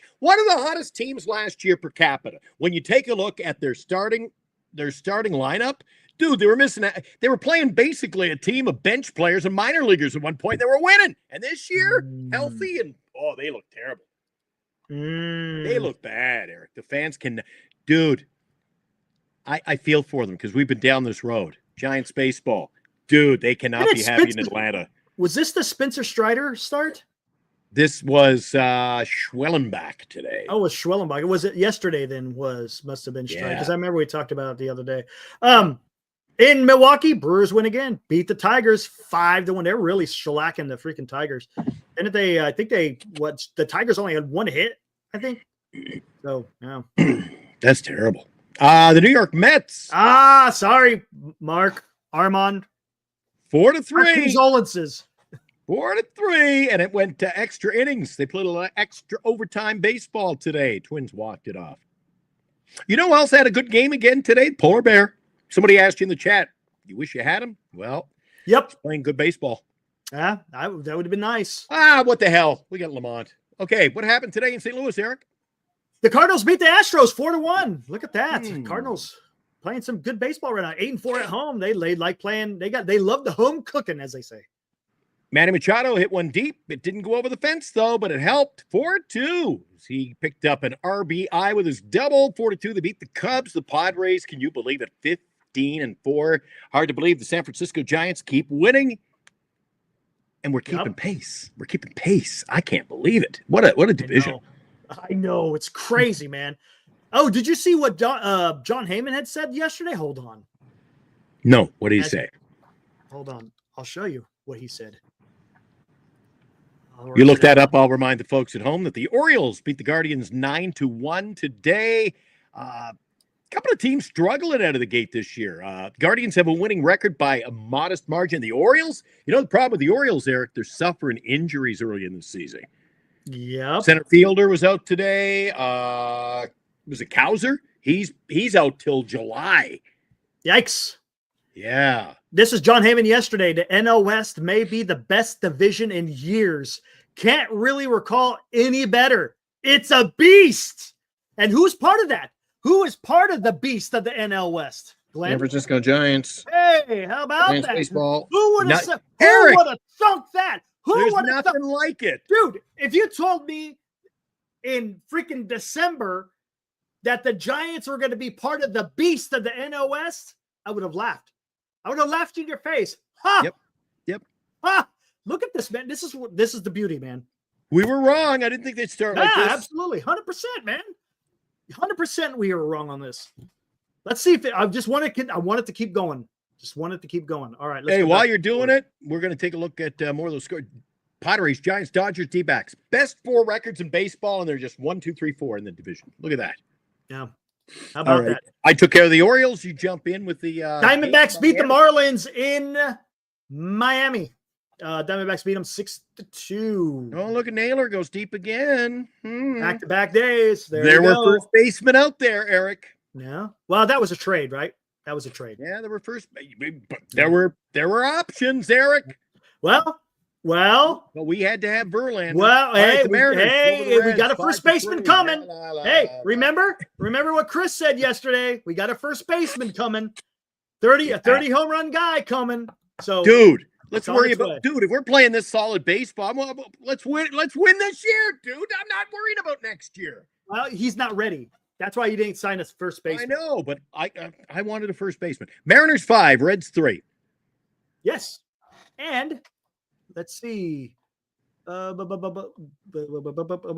year per capita. When you take a look at their starting lineup, dude, they were playing basically a team of bench players and minor leaguers at one point. They were winning. And this year, healthy, and they look terrible. They look bad, Eric. The fans can, dude, I feel for them because we've been down this road. Giants baseball. Dude, they cannot be happy in Atlanta. Was this the Spencer Strider start? This was Schwellenbach today. Oh, it was Schwellenbach. Was it yesterday then? Must have been Strider. Because I remember we talked about it the other day. In Milwaukee, Brewers win again. Beat the Tigers 5-1. They're really shellacking the freaking Tigers. And the Tigers only had one hit, I think. So, yeah. That's terrible. The New York Mets. Sorry, Mark Armand. 4-3. Condolences. 4-3, and it went to extra innings. They played a little extra overtime baseball today. Twins walked it off. You know who else had a good game again today? Polar Bear. Somebody asked you in the chat, you wish you had him? Well, yep. Playing good baseball. Yeah, that would have been nice. What the hell? We got Lamont. Okay, what happened today in St. Louis, Eric? The Cardinals beat the Astros 4-1. Look at that. Cardinals playing some good baseball right now. 8-4 at home. They like playing. They love the home cooking, as they say. Manny Machado hit one deep. It didn't go over the fence, though, but it helped. 4-2. He picked up an RBI with his double. 4-2. They beat the Cubs. The Padres, can you believe it? 15-4. Hard to believe the San Francisco Giants keep winning. And we're keeping pace. We're keeping pace. I can't believe it. What a division. I know. It's crazy, man. Oh, did you see what John Heyman had said yesterday? Hold on. No. What did he say? Hold on. I'll show you what he said. You look that up. I'll remind the folks at home that the Orioles beat the Guardians 9-1 today. A couple of teams struggling out of the gate this year. Guardians have a winning record by a modest margin. The Orioles, the problem with the Orioles, Eric, they're suffering injuries early in the season. Yeah. Center fielder was out today. Was it Cowser? He's out till July. Yikes. Yeah. This is John Heyman yesterday. The NL West may be the best division in years. Can't really recall any better. It's a beast. And who's part of that? Who is part of the beast of the NL West? Glenn? San Francisco Giants. Hey, how about Giants that? baseball. Who would have thunk that? There's nothing like it. Dude, if you told me in freaking December that the Giants were going to be part of the beast of the NL West, I would have laughed. I would have laughed in your face. Ha! Yep. Ha! Look at this, man. This is the beauty, man. We were wrong. I didn't think they'd start like this. Absolutely. 100%, man. 100% we were wrong on this. Let's see if I want it to keep going. Just want it to keep going. All right. Hey, while you're doing it, we're going to take a look at more of those scores. Padres, Giants, Dodgers, D-backs. Best 4 records in baseball, and they're just 1, 2, 3, 4 in the division. Look at that. Yeah. How about that? I took care of the Orioles. You jump in with the Diamondbacks beat the Marlins in Miami. Diamondbacks beat them 6-2. Oh, look at Naylor goes deep again. Back-to-back days. There were first basemen out there, Eric. Yeah. Well, that was a trade, right? That was a trade. Yeah, there were but there were options, Eric. Well, but we had to have Verlander. Well, hey, we got a first baseman coming. Hey, remember what Chris said yesterday? We got a first baseman coming. 30 home run guy coming. So, dude, let's worry about if we're playing this solid baseball, let's win this year, dude. I'm not worried about next year. Well, he's not ready. That's why you didn't sign us first baseman. I know, but I wanted a first baseman. Mariners 5, Reds 3. Yes. And let's see.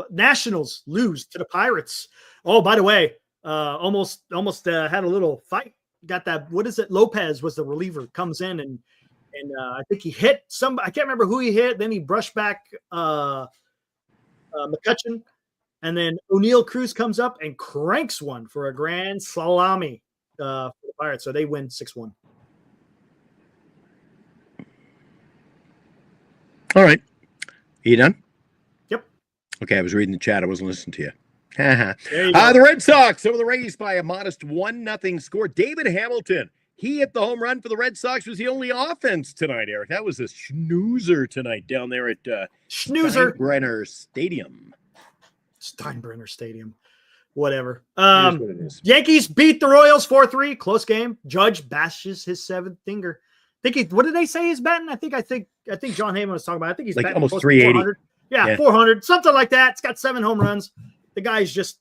Nationals lose to the Pirates. Oh, by the way, almost had a little fight. Got that. What is it? Lopez was the reliever. Comes in and I think he hit somebody. I can't remember who he hit. Then he brushed back McCutcheon. And then O'Neal Cruz comes up and cranks one for a grand salami for the Pirates. So they win 6-1. All right. Are you done? Yep. Okay, I was reading the chat. I wasn't listening to you. There you go. The Red Sox over the Rays by a modest 1-0 score. David Hamilton, he hit the home run for the Red Sox, was the only offense tonight, Eric. That was a snoozer tonight down there at Snoozer. Steinbrenner Stadium. Steinbrenner Stadium. Whatever. Here's what it is. Yankees beat the Royals 4-3. Close game. Judge bashes his seventh finger. What did they say he's batting? I think John Heyman was talking about. I think he's Like batting almost close to 380. 400. Yeah, 400, something like that. It's got 7 home runs. The guy's just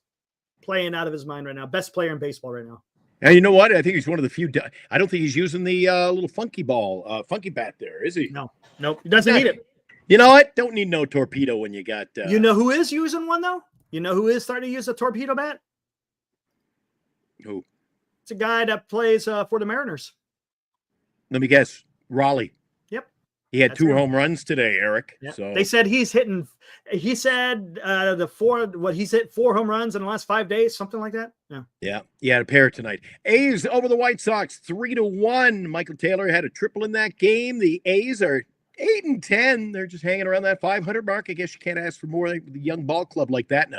playing out of his mind right now. Best player in baseball right now. And you know what? I think he's one of the few. I don't think he's using the little funky bat there, is he? No, he doesn't need it. You know what? Don't need no torpedo when you got. You know who is using one though? You know who is starting to use a torpedo bat? Who? It's a guy that plays for the Mariners. Let me guess. Raleigh. Yep. He had That's 2 him. home runs today, Eric. Yep. So They said he's hitting. He said he's hit 4 home runs in the last 5 days, something like that. Yeah. yeah, he had a pair tonight. A's over the White Sox 3-1. Michael Taylor had a triple in that game. The A's are 8-10. They're just hanging around that 500 mark. I guess you can't ask for more with a young ball club like that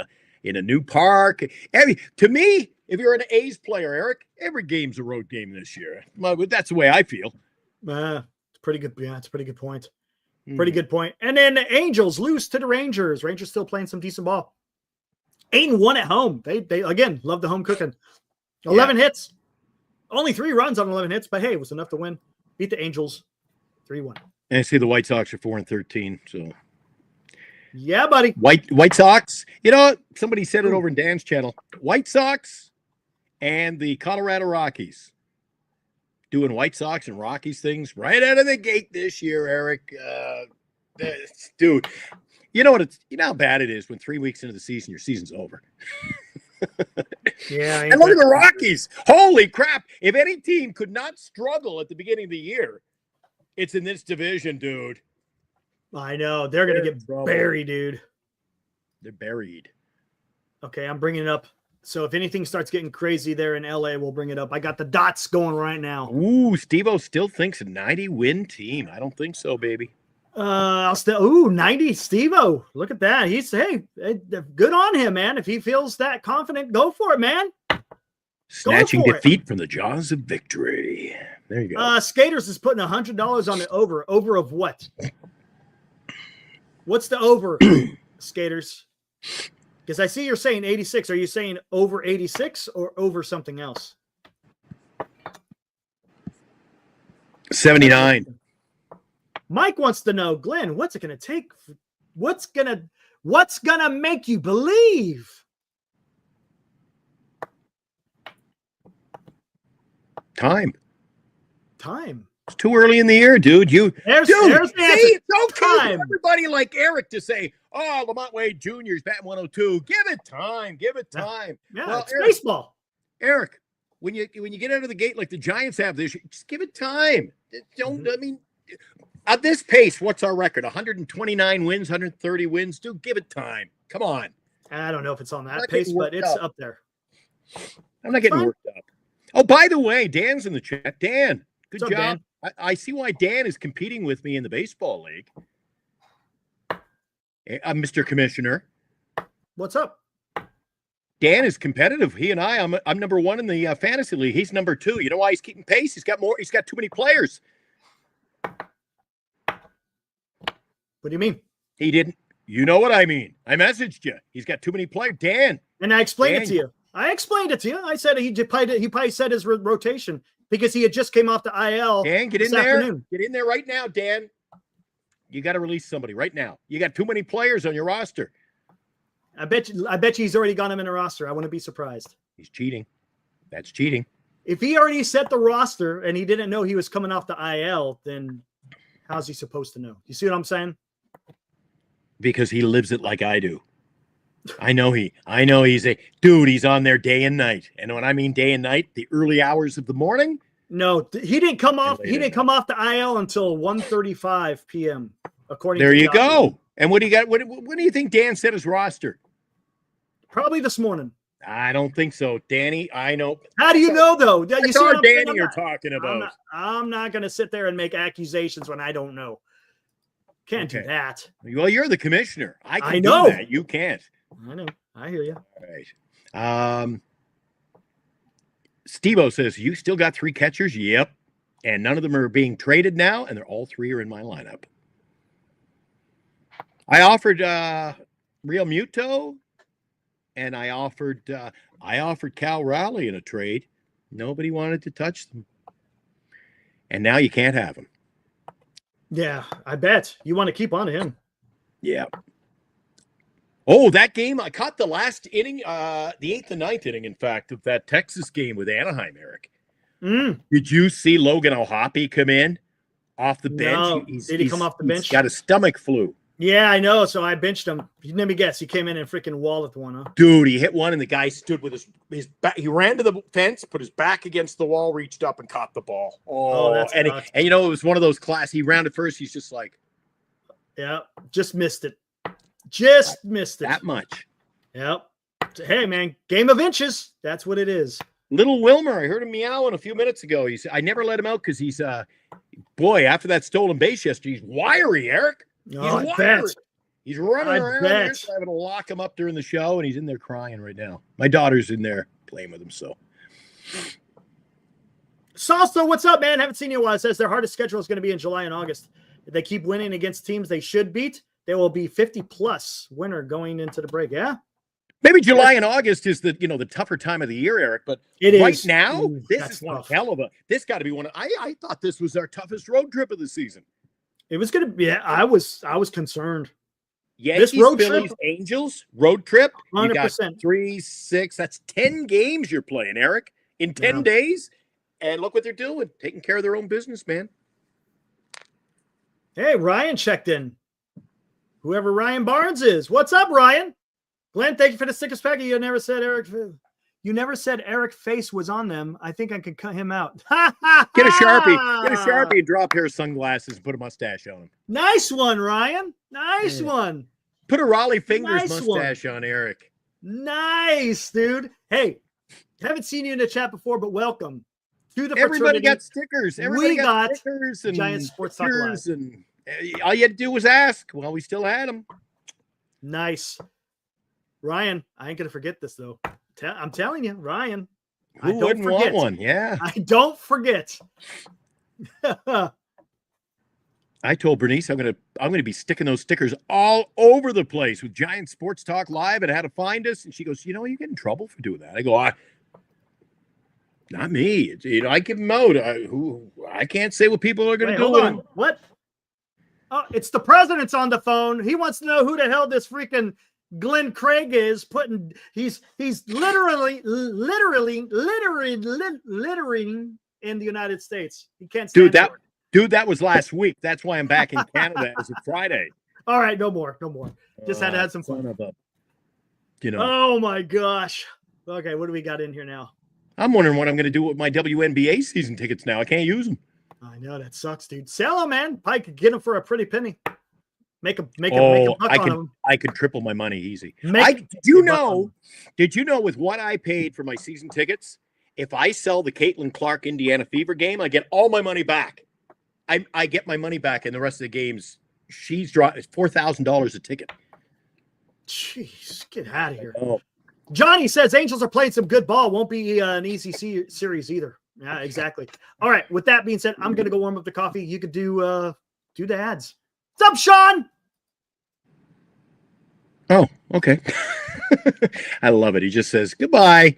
in a new park. To me, if you're an A's player, Eric, every game's a road game this year. Well, that's the way I feel. It's pretty good. Yeah, it's a pretty good point. Pretty good point. And then the Angels lose to the Rangers. Rangers still playing some decent ball. 8-1 at home. They again love the home cooking. 11 hits. Only 3 runs on 11 hits, but hey, it was enough to win. Beat the Angels 3-1. And I see the White Sox are 4-13. So yeah, buddy. White Sox. You know, somebody said it over in Dan's channel. White Sox and the Colorado Rockies doing White Sox and Rockies things right out of the gate this year, Eric. Dude, you know how bad it is when 3 weeks into the season, your season's over. Yeah. And look at the Rockies. Holy crap. If any team could not struggle at the beginning of the year, it's in this division, dude. I know. They're going to get buried, dude. They're buried. Okay, I'm bringing it up. So if anything starts getting crazy there in LA, we'll bring it up. I got the dots going right now. Ooh, Steve-O still thinks a 90-win team. I don't think so, baby. 90 Steve-O. Look at that. He's good on him, man. If he feels that confident, go for it, man. Snatching defeat from the jaws of victory. There you go. Skaters is putting $100 on the over. Over of what? What's the over, Skaters? Because I see you're saying 86. Are you saying over 86 or over something else? 79. Mike wants to know, Glenn, what's it going to take? What's gonna make you believe? Time. It's too early in the year, dude. There's the answer. It's okay Time. for everybody like Eric to say, "Oh, Lamont Wade Jr. is batting 102." Give it time. Yeah, Well, it's Eric, baseball. Eric, when you get out of the gate like the Giants have this year, just give it time. Don't. I mean, at this pace, what's our record? 129 wins, 130 wins. Dude, give it time. Come on. I don't know if it's on that Not pace, getting but worked it's up. up there. I'm not getting Fine. worked up. Oh, by the way, Dan's in the chat. Dan, good What's up, job. Dan? I see why Dan is competing with me in the baseball league. Mr. Commissioner. What's up? Dan is competitive. He and I'm number 1 in the fantasy league. He's number 2. You know why he's keeping pace? He's got too many players. What do you mean? He didn't. You know what I mean. I messaged you. He's got too many players. Dan. And I explained Dan. it to you. I said he probably said his rotation because he had just came off the IL. Dan, get in this there. afternoon. Get in there right now, Dan. You got to release somebody right now. You got too many players on your roster. I bet you he's already got him in a roster. I wouldn't be surprised. He's cheating. That's cheating. If he already set the roster and he didn't know he was coming off the IL, then how's he supposed to know? You see what I'm saying? Because he lives it like I do. I know he's he's on there day and night. And when I mean day and night, the early hours of the morning. No, he didn't come off. later He didn't come off the IL until 1:35 p.m. According There to you Yahoo. go. And what do you got? What do you think Dan said his roster? Probably this morning. I don't think so. Danny, I know. How do you know though? That's You see our what I'm saying? Danny you're talking about. I'm not going to sit there and make accusations when I don't know. Can't do Okay. that. Well, you're the commissioner. I can I know. do that. You can't. I know. I hear you. All right. Steve-O says, you still got 3 catchers? Yep. And none of them are being traded now, and they're all 3 are in my lineup. I offered Real Muto, and I offered Cal Raleigh in a trade. Nobody wanted to touch them. And now you can't have them. Yeah, I bet. You want to keep on him. Yeah. Oh, that game, I caught the last inning, the 8th and 9th inning, in fact, of that Texas game with Anaheim, Eric. Did you see Logan O'Hoppe come in off the bench? No. Did he come off the bench? He's got a stomach flu. Yeah, I know. So I benched him. Let me guess. He came in and freaking walled one, huh? Dude, he hit one, and the guy stood with his back. He ran to the fence, put his back against the wall, reached up, and caught the ball. That's and you know, it was one of those he rounded first. He's just like, yeah, just missed it. Just missed it. That much. Yep. Hey, man, game of inches. That's what it is. Little Wilmer, I heard him meowing a few minutes ago. He said, I never let him out because he's boy, after that stolen base yesterday, he's wiry, Eric. He's wiry. He's running around. They're having to lock him up during the show, and he's in there crying right now. My daughter's in there playing with him, so. Salsa, what's up, man? Haven't seen you in a while. It says their hardest schedule is going to be in July and August. If they keep winning against teams they should beat, they will be 50-plus winner going into the break. Yeah? Maybe July and August is the tougher time of the year, Eric. But right now, this is one hell of a. This got to be one. I thought this was our toughest road trip of the season. It was going to be. Yeah, I was concerned. Yankees, this road Phillies, trip, Angels road trip. 100%. You got 3, 6. That's 10 games you're playing, Eric, in 10 days. And look what they're doing, taking care of their own business, man. Hey, Ryan checked in. Whoever Ryan Barnes is. What's up, Ryan? Glenn, thank you for the stickers packet. You never said Eric Face was on them. I think I could cut him out. Get a Sharpie and draw a pair of sunglasses and put a mustache on him. Nice one, Ryan. Nice one. Put a Raleigh Fingers mustache on Eric. Nice, dude. Hey, haven't seen you in the chat before, but welcome to the Everybody got stickers. Everybody got stickers and Giant Sports Talk Live. And all you had to do was ask. Well, we still had them. Nice. Ryan, I ain't going to forget this, though. I'm telling you, Ryan. Who wouldn't want one? Yeah. I don't forget. I told Bernice I'm gonna be sticking those stickers all over the place with Giant Sports Talk Live and how to find us. And she goes, you get in trouble for doing that. I go, not me. I give them out. I can't say what people are going to do. Hold on. What? Oh, it's the president's on the phone. He wants to know who the hell this freaking Glenn Craig is putting. He's literally in the United States. He can't stand it. Dude, that was last week. That's why I'm back in Canada as of Friday. All right, no more. Just had to have some fun. Oh my gosh. Okay, what do we got in here now? I'm wondering what I'm going to do with my WNBA season tickets now. I can't use them. I know that sucks, dude. Sell them, man. I could get them for a pretty penny. Make a buck on them. I could triple my money easy. Did you know with what I paid for my season tickets, if I sell the Caitlin Clark Indiana Fever game, I get all my money back. I get my money back in the rest of the games. She's dropped $4,000 a ticket. Jeez, get out of here. Oh. Johnny says Angels are playing some good ball. Won't be an easy series either. Yeah, exactly. All right. With that being said, I'm going to go warm up the coffee. You could do the ads. What's up, Sean? Oh, okay. I love it. He just says goodbye.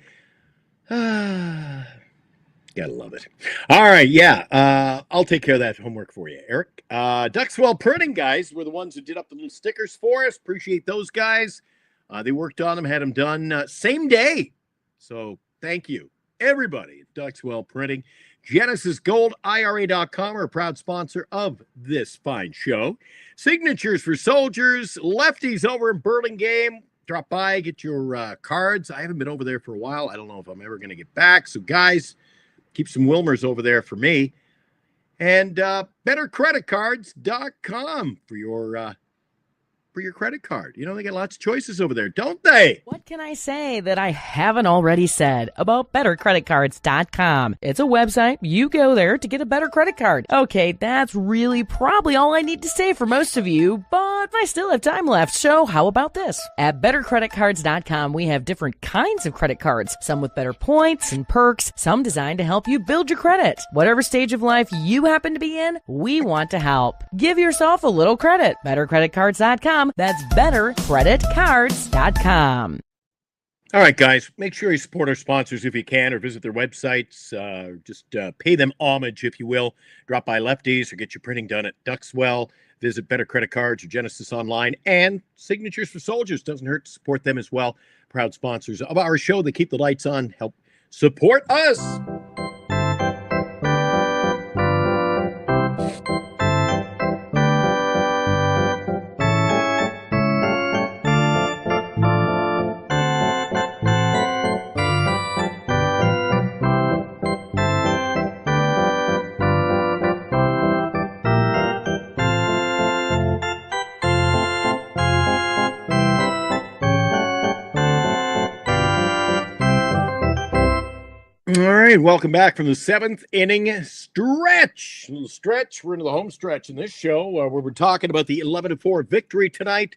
Gotta love it. All right, yeah. I'll take care of that homework for you, Eric. Duxwell Printing guys were the ones who did up the little stickers for us. Appreciate those guys. They worked on them, had them done same day. So thank you, everybody at Duxwell Printing. GenesisGoldIRA.com are a proud sponsor of this fine show. Signatures for Soldiers, Lefties over in Burlingame. Drop by, get your cards. I haven't been over there for a while. I don't know if I'm ever going to get back. So, guys, keep some Wilmers over there for me. And bettercreditcards.com for your for your credit card. You know, they got lots of choices over there, don't they? What can I say that I haven't already said about bettercreditcards.com? It's a website. You go there to get a better credit card. Okay, that's really probably all I need to say for most of you, but I still have time left, so how about this? At bettercreditcards.com, we have different kinds of credit cards, some with better points and perks, some designed to help you build your credit. Whatever stage of life you happen to be in, we want to help. Give yourself a little credit. Bettercreditcards.com. That's bettercreditcards.com. All right, guys, make sure you support our sponsors if you can, or visit their websites. Just pay them homage, if you will. Drop by Lefties or get your printing done at Duxwell. Visit Better Credit Cards or Genesis Online. And Signatures for Soldiers. Doesn't hurt to support them as well. Proud sponsors of our show. They keep the lights on, help support us. All right, welcome back from the seventh inning stretch. A little stretch. We're into the home stretch in this show where we're talking about the 11-4 victory tonight.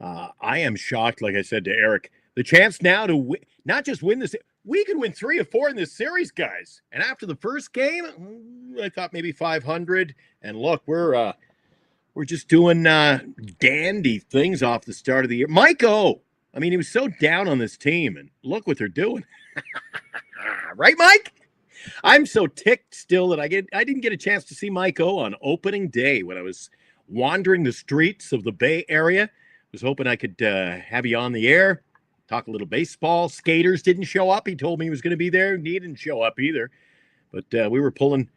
I am shocked, like I said to Eric, the chance now to not just win this. We could win 3 or 4 in this series, guys. And after the first game, I thought maybe 500. And look, we're just doing dandy things off the start of the year. Mike O, I mean, he was so down on this team, and look what they're doing. Right, Mike? I'm so ticked still that I didn't get a chance to see Mike O on opening day when I was wandering the streets of the Bay Area. Was hoping I could have you on the air, talk a little baseball. Skaters didn't show up. He told me he was going to be there. He didn't show up either. But we were pulling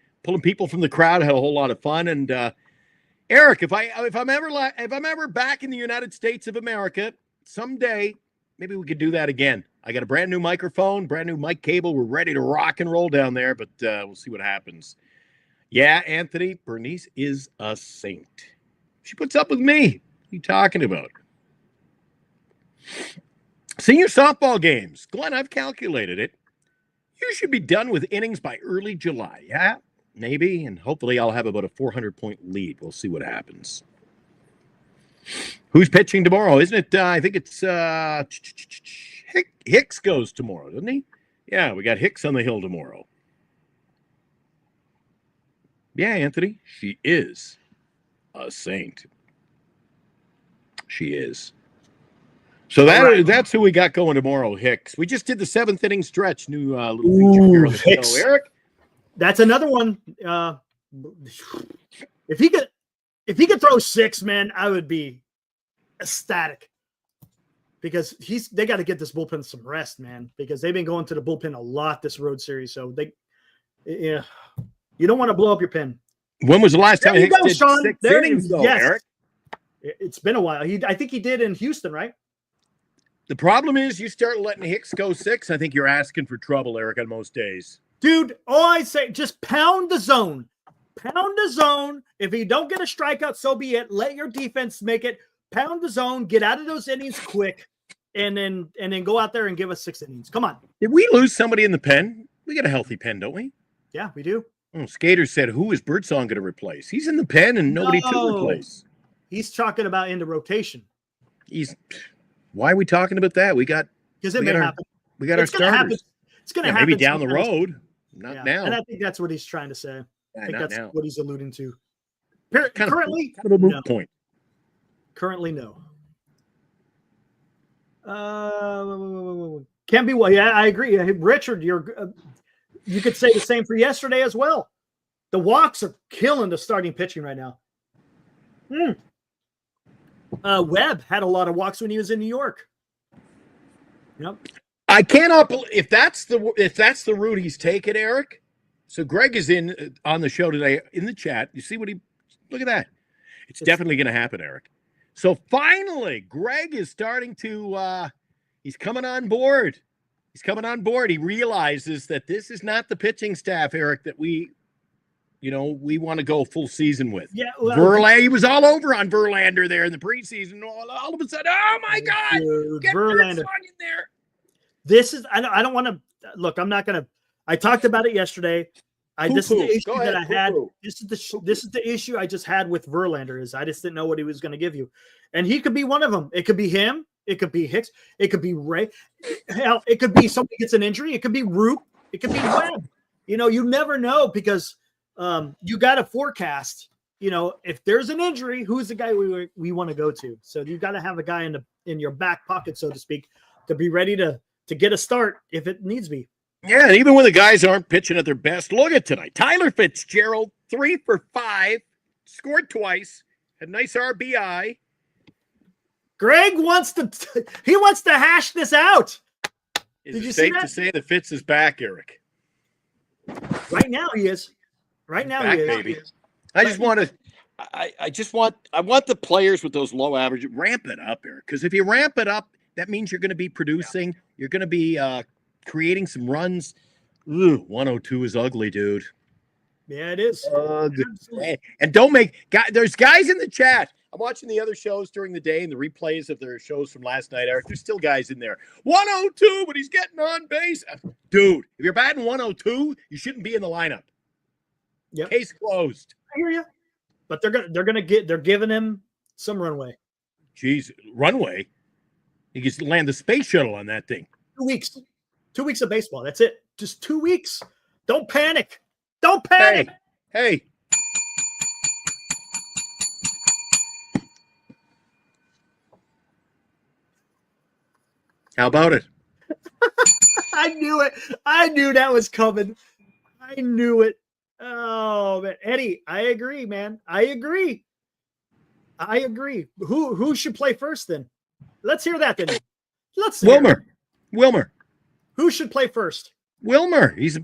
people from the crowd. Had a whole lot of fun. And Eric, if I'm ever back in the United States of America someday, maybe we could do that again. I got a brand new microphone, brand new mic cable. We're ready to rock and roll down there, but we'll see what happens. Yeah, Anthony, Bernice is a saint. She puts up with me. What are you talking about? Senior softball games. Glenn, I've calculated it. You should be done with innings by early July. Yeah, maybe, and hopefully I'll have about a 400-point lead. We'll see what happens. Who's pitching tomorrow? Isn't it? I think it's Hicks goes tomorrow, doesn't he? Yeah, we got Hicks on the hill tomorrow. Yeah, Anthony, she is a saint. She is. So that's who we got going tomorrow, Hicks. We just did the 7th inning stretch. New little feature here on the Hicks. show. Eric? That's another one. If he could throw 6, man, I would be ecstatic. Because they got to get this bullpen some rest, man. Because they've been going to the bullpen a lot this road series. So you don't want to blow up your pen. When was the last time Hicks did Sean. 6 There innings, though, yes. Eric? It's been a while. I think he did in Houston, right? The problem is you start letting Hicks go 6, I think you're asking for trouble, Eric, on most days. Dude, all I say, just pound the zone. Pound the zone. If you don't get a strikeout, so be it. Let your defense make it. Pound the zone. Get out of those innings quick. And then go out there and give us 6 innings. Come on. Did we lose somebody in the pen? We got a healthy pen, don't we? Yeah, we do. Oh, Skater said, who is Birdsong going to replace? He's in the pen and nobody to replace. He's talking about into rotation. Why are we talking about that? Because it may happen. We got our starters. It's going to happen. Maybe down the road. Not now. And I think that's what he's trying to say. I think that's what he's alluding to. Currently, kind of a moot point. Currently, no. Can be well. Yeah, I agree. Richard, you could say the same for yesterday as well. The walks are killing the starting pitching right now. Webb had a lot of walks when he was in New York. Yep. I cannot believe if that's the route he's taken, Eric. So Greg is on the show today in the chat. You see look at that. It's definitely going to happen, Eric. So finally, Greg is starting to he's coming on board. He's coming on board. He realizes that this is not the pitching staff, Eric, that we we want to go full season with. Yeah, well, Verlander, he was all over on Verlander there in the preseason. All of a sudden, oh my God, dude, get Verlander. Verlander in there. This is I don't want to look. I'm not gonna. I talked about it yesterday. This is the issue Go ahead, that I had. poo-poo. This is the issue I just had with Verlander. Is I just didn't know what he was going to give you, and he could be one of them. It could be him. It could be Hicks. It could be Ray. Hell, it could be somebody gets an injury. It could be Roop. It could be Webb. You never know because you got to forecast. If there's an injury, who's the guy we want to go to? So you got to have a guy in your back pocket, so to speak, to be ready to get a start if it needs be. Yeah, and even when the guys aren't pitching at their best, look at tonight. Tyler Fitzgearld, 3 for 5, scored twice, had a nice RBI. Greg wants to hash this out. Is Did it you see safe that? to say that Fitz is back, Eric? Right now he is. Right now Back, he is. baby. I want the players with those low average, ramp it up, Eric. Because if you ramp it up, that means you're going to be producing. Yeah. You're going to be creating some runs. Ooh, 102 is ugly, dude. Yeah, it is. And don't there's guys in the chat. I'm watching the other shows during the day and the replays of their shows from last night, Eric. There's still guys in there. 102, but he's getting on base. Dude, if you're batting 102, you shouldn't be in the lineup. Yep. Case closed. I hear you. But they're giving him some runway. Jeez, runway. He can land the space shuttle on that thing. 2 weeks. 2 weeks of baseball. That's it. Just 2 weeks. Don't panic. Don't panic. Hey. How about it? I knew it. I knew that was coming. I knew it. Oh, man. Eddie, I agree, man. I agree. Who should play first then? Let's hear that then. Let's hear. Wilmer. Who should play first? Wilmer. He's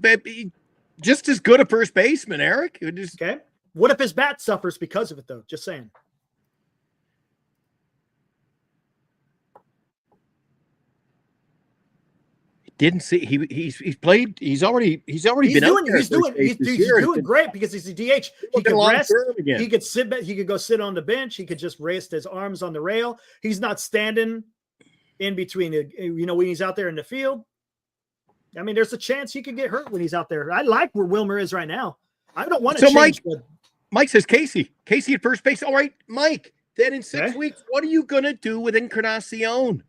just as good a first baseman, Eric. Okay. What if his bat suffers because of it, though? Just saying. Didn't see he's played. He's already been out there. He's doing great because he's a DH. He could rest. Again. He could sit. He could go sit on the bench. He could just rest his arms on the rail. He's not standing in between. When he's out there in the field. I mean, there's a chance he could get hurt when he's out there. I like where Wilmer is right now. I don't want to change. Mike says Casey at first base. All right, Mike. Then in 6 weeks, what are you gonna do with Encarnacion?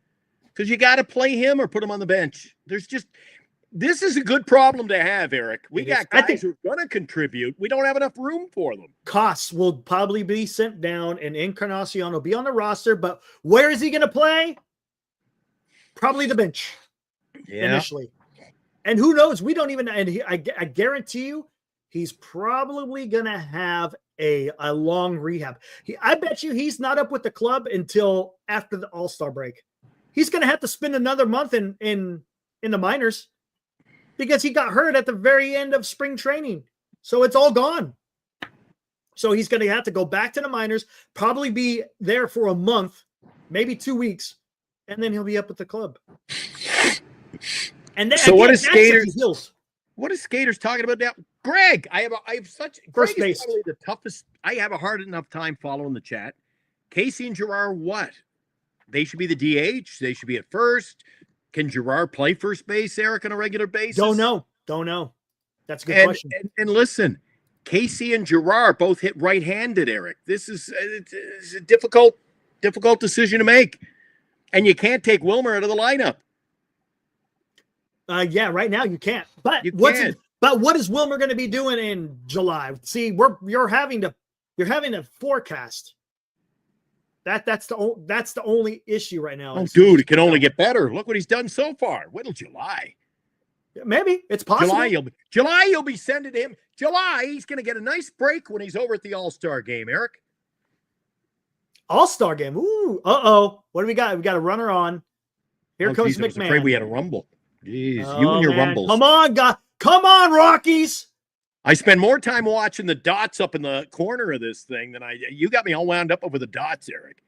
Because you got to play him or put him on the bench. This is a good problem to have, Eric. We got guys who are going to contribute. We don't have enough room for them. Costs will probably be sent down, and Encarnacion will be on the roster. But where is he going to play? Probably the bench initially. And who knows? We don't even. And I guarantee you, he's probably going to have a long rehab. I bet you he's not up with the club until after the All-Star break. He's going to have to spend another month in the minors because he got hurt at the very end of spring training. So it's all gone. So he's going to have to go back to the minors, probably be there for a month, maybe 2 weeks, and then he'll be up with the club. And then, so what is Skaters? What is Skaters talking about now? Greg, I have such first base. Probably the toughest. I have a hard enough time following the chat. Casey and Gerard, what? They should be the DH. They should be at first. Can Gerard play first base, Eric, on a regular basis? Don't know. That's a good question. And listen, Casey and Gerard both hit right-handed, Eric. This is a difficult decision to make. And you can't take Wilmer out of the lineup. Yeah, right now you can't. But what is Wilmer going to be doing in July? See, you're having to forecast. That's the only issue right now. Oh, dude, it can only get better. Look what he's done so far. Wait till July. Maybe it's possible. July, you'll be sending him. July, he's going to get a nice break when he's over at the All-Star game, Eric. All-Star game. Ooh, what do we got? We got a runner on. Here comes McMahon. I was afraid we had a rumble. Jeez, you and your rumbles. Come on, God. Come on, Rockies. I spend more time watching the dots up in the corner of this thing than you got me all wound up over the dots, Eric.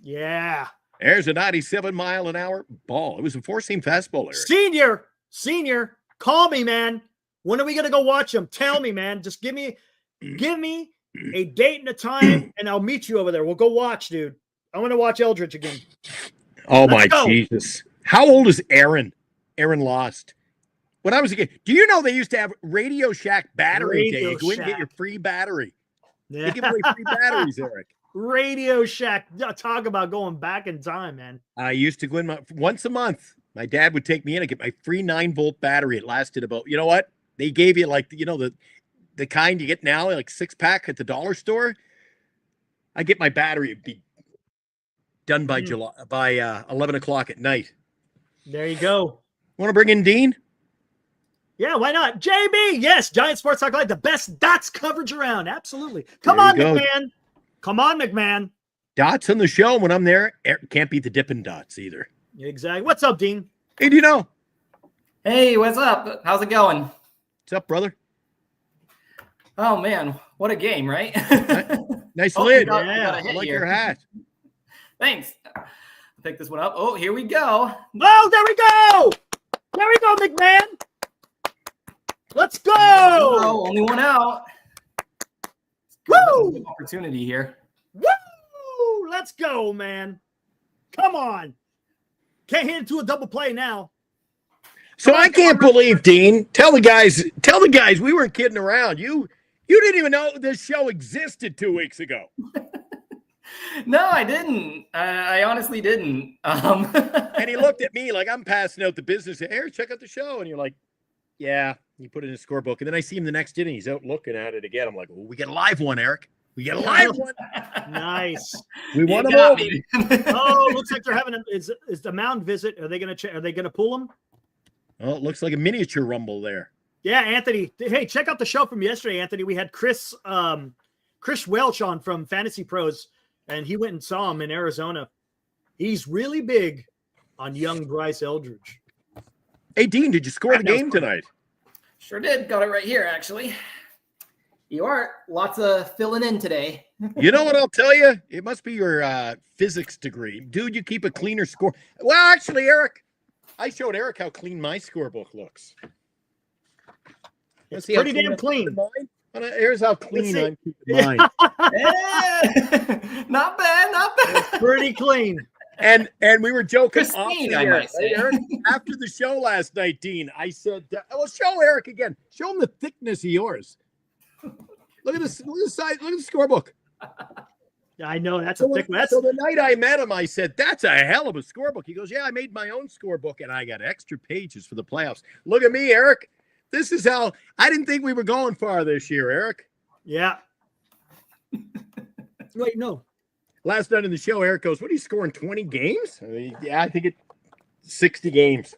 Yeah. There's a 97-mile-an-hour ball. It was a four-seam fastball, Eric. Senior, call me, man. When are we going to go watch him? Tell me, man. Just give me Give me a date and a time, and I'll meet you over there. We'll go watch, dude. I want to watch Eldridge again. Oh, Let's my go. Jesus. How old is Aaron? Aaron lost. When I was a kid, do you know they used to have Radio Shack battery day? Radio Go in and get Shack. your free battery. Yeah. They give away free batteries, Eric. Radio Shack. Talk about going back in time, man. I used to go in once a month. My dad would take me in and get my free 9-volt battery. It lasted about, you know what? They gave you like, the kind you get now, like 6-pack at the dollar store. I get my battery. It'd be done by July, by 11 o'clock at night. There you go. Want to bring in Dean? Yeah, why not? JB, yes, Giant Sports Talk Live, the best dots coverage around. Absolutely. Come There on, you go. McMahon. Come on, McMahon. Dots on the show. When I'm there, can't beat the Dippin' Dots either. Exactly. What's up, Dean? Hey, do you know? Hey, what's up? How's it going? What's up, brother? Oh man, what a game, right? Nice Oh, lid. we got a I hit like here. your hat. Thanks. I'll pick this one up. Oh, here we go. Oh, there we go. There we go, McMahon. Let's go. Oh, only one out. Woo! Good opportunity here. Woo! Let's go, man. Come on. Can't hit it to a double play now. So I can't believe, Dean. Tell the guys we weren't kidding around. You didn't even know this show existed 2 weeks ago. No, I didn't. I honestly didn't. And he looked at me like I'm passing out the business. Hey, check out the show. And you're like, yeah, you put it in a scorebook. And then I see him the next inning. He's out looking at it again. I'm like, oh, we get a live one, Eric. We get a live one. Nice. We You want got to me. Oh, looks like they're having is the mound visit. Are they gonna pull him? Oh, it looks like a miniature rumble there. Yeah, Anthony. Hey, check out the show from yesterday, Anthony. We had Chris Welch on from Fantasy Pros, and he went and saw him in Arizona. He's really big on young Bryce Eldridge. Hey, Dean, did you score the game tonight? Sure did. Got it right here, actually. You are. Lots of filling in today. You know what I'll tell you? It must be your physics degree. Dude, you keep a cleaner score. Well, actually, Eric, I showed Eric how clean my scorebook looks. It's pretty damn clean. Here's how clean see. I'm keeping mine. Yeah. Not bad, not bad. Pretty clean. And we were joking off Pristine, the I air, might right, say. Eric? After the show last night, Dean, I said, well, show Eric again. Show him the thickness of yours. Look at this. Look at the size. Look at the scorebook. I know that's a thick one. That's So the night I met him, I said, that's a hell of a scorebook. He goes, yeah, I made my own scorebook, and I got extra pages for the playoffs. Look at me, Eric. This is how I didn't think we were going far this year, Eric. yeah. Wait, no. Last night in the show, Eric goes, what are you scoring, 20 games? Yeah, I think it's 60 games.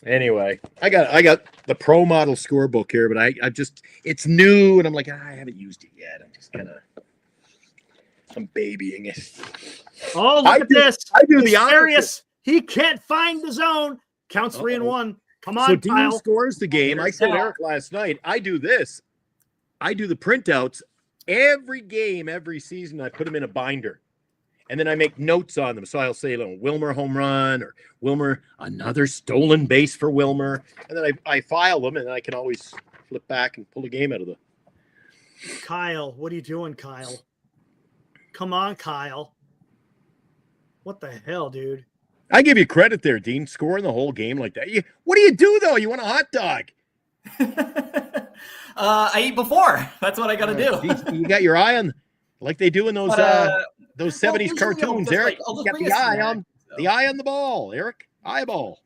Anyway, I got the pro model scorebook here, but I just, it's new, and I'm like, I haven't used it yet. I'm just I'm babying it. Oh, look at this. I do the Serious. He can't find the zone. Counts 3-1. Come on, So Dean Kyle. scores the game. I said, Eric, last night, I do this. I do the printouts every game, every season. I put them in a binder, and then I make notes on them. So I'll say, Wilmer home run, or Wilmer another stolen base for Wilmer, and then I file them, and I can always flip back and pull a game out of the. Kyle, what are you doing, Kyle? Come on, Kyle. What the hell, dude? I give you credit there, Dean, scoring the whole game like that. What do you do though? You want a hot dog? I eat before. That's what I got to do. Geez, you got your eye on, like they do in those But, those 70s usually cartoons, I'll just, Eric. I'll You just got bring the a eye snack, on so. the eye on the ball, Eric. Eyeball.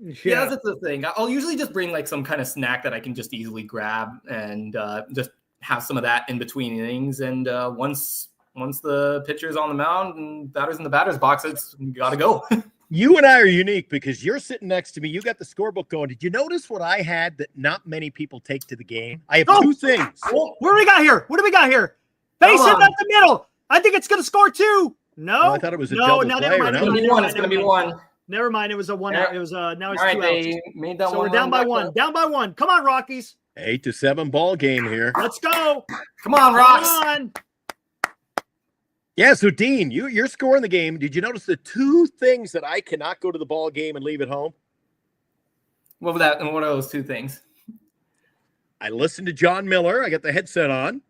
Yeah, that's the thing. I'll usually just bring like some kind of snack that I can just easily grab and just have some of that in between innings. And once the pitcher's on the mound and batter's in the batter's box, it's got to go. You and I are unique because you're sitting next to me. You got the scorebook going. Did you notice what I had that not many people take to the game? I have two things. What do we got here? What do we got here? Base hit up the middle. I think it's going to score 2. No. Oh, I thought it was a double play. Never mind. It's going to be one. It's going to be one. Never mind. It was a 1 out. It was now it's All 2 right, outs. they made that So one we're down by back 1. up. Down by 1. Come on, Rockies. 8-7 ball game here. Let's go. Come on, Rocks. Come on. Yeah, so Dean, you're scoring the game. Did you notice the 2 things that I cannot go to the ball game and leave at home? What was that? And what are those 2 things? I listened to John Miller. I got the headset on.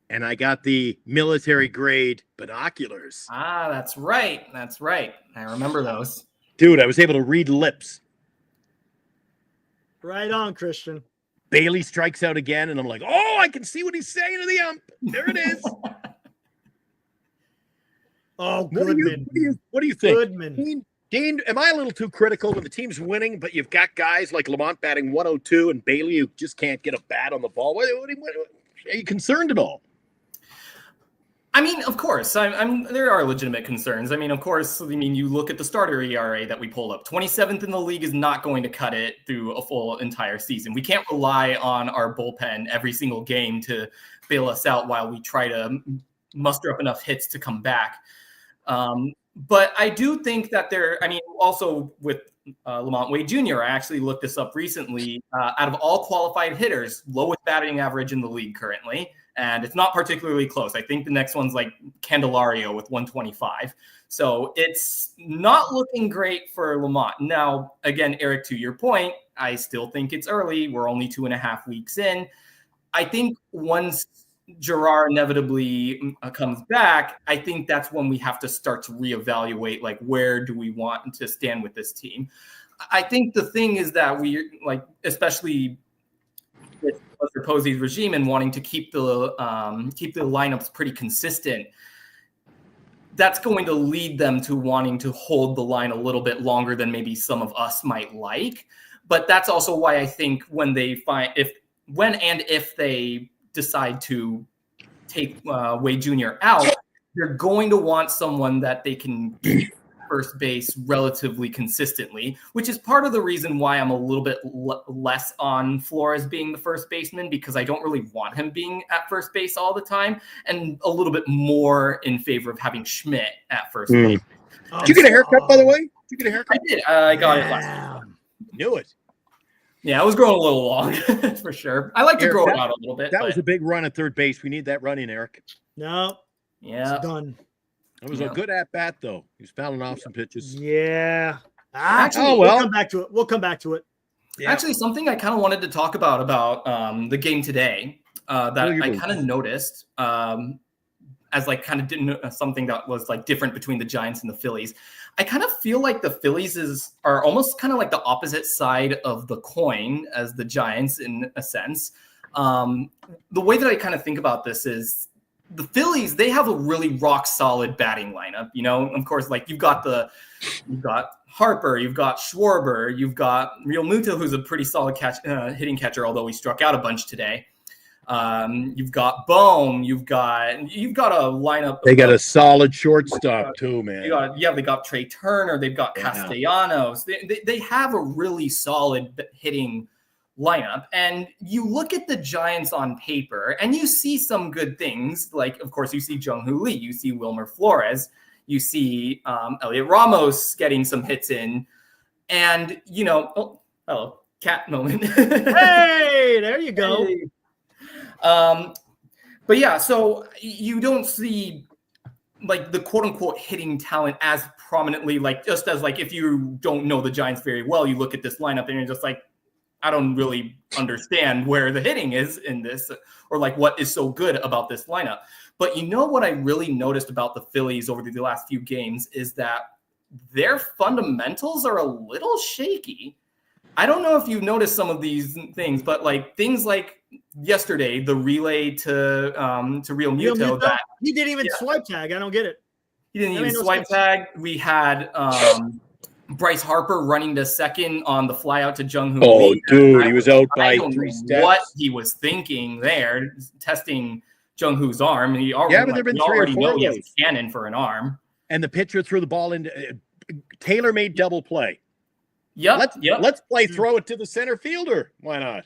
And I got the military grade binoculars. Ah, that's right. That's right. I remember those. Dude, I was able to read lips. Right on, Christian. Bailey strikes out again, and I'm like, oh, I can see what he's saying to the ump. There it is. Oh, What do Goodman. you think? Goodman. Dean, am I a little too critical when the team's winning, but you've got guys like Lamont batting 102 and Bailey who just can't get a bat on the ball? What are you concerned at all? I mean, of course, there are legitimate concerns. I mean, of course, you look at the starter ERA that we pulled up. 27th in the league is not going to cut it through a full entire season. We can't rely on our bullpen every single game to bail us out while we try to muster up enough hits to come back. But I do think that also with Lamont Wade Jr., I actually looked this up recently. Out of all qualified hitters, lowest batting average in the league currently. And it's not particularly close. I think the next one's like Candelario with 125. So it's not looking great for Lamont. Now, again, Eric, to your point, I still think it's early. We're only 2.5 weeks in. I think once Gerard inevitably comes back, I think that's when we have to start to reevaluate, like, where do we want to stand with this team? I think the thing is that we, like, especially with Mr. Posey's regime and wanting to keep the lineups pretty consistent, that's going to lead them to wanting to hold the line a little bit longer than maybe some of us might like. But that's also why I think when if they decide to take Wade Jr. out, they're going to want someone that they can keep first base relatively consistently, which is part of the reason why I'm a little bit less on Flores being the first baseman, because I don't really want him being at first base all the time, and a little bit more in favor of having Schmidt at first base. Did you get a haircut, by the way? Did you get a haircut? I did. I got it last week. Knew it. Yeah, I was growing a little long for sure. I like to grow it out a little bit. That was a big run at third base. We need that run in, Eric. No. Yeah. It's done. It was a good at-bat, though. He was fouling off some pitches. Yeah. Actually, we'll come back to it. We'll come back to it. Yeah. Actually, something I kind of wanted to talk about the game today that I kind of noticed as like kind of something that was like different between the Giants and the Phillies. I kind of feel like the Phillies are almost kind of like the opposite side of the coin as the Giants in a sense. The way that I kind of think about this is the Phillies, they have a really rock solid batting lineup. You know, of course, like you've got Harper, you've got Schwarber, you've got Real Muto, who's a pretty solid hitting catcher, although he struck out a bunch today. You've got Bohm, you've got a lineup. They got a solid shortstop too, man. They got Trey Turner, they've got Castellanos. They have a really solid hitting lineup. And you look at the Giants on paper and you see some good things. Like, of course, you see Jung Lee, you see Wilmer Flores, you see Elliot Ramos getting some hits in. And, hello, cat moment. Hey, there you go. Hey. But yeah, so you don't see like the quote unquote hitting talent as prominently, like just as like if you don't know the Giants very well, you look at this lineup and you're just like, I don't really understand where the hitting is in this, or like what is so good about this lineup. But you know what I really noticed about the Phillies over the last few games is that their fundamentals are a little shaky. I don't know if you've noticed some of these things, but like things like yesterday, the relay to Real Muto, that he didn't even swipe tag. I don't get it. He didn't even swipe tag. We had Bryce Harper running to second on the fly out to Jung Lee. Oh, dude, he was out by 3 steps. What he was thinking there, testing Jung Hoo's arm. He already, but there've been 3 or 4 he has a cannon for an arm. And the pitcher threw the ball into Taylor made double play. Let's throw it to the center fielder. Why not?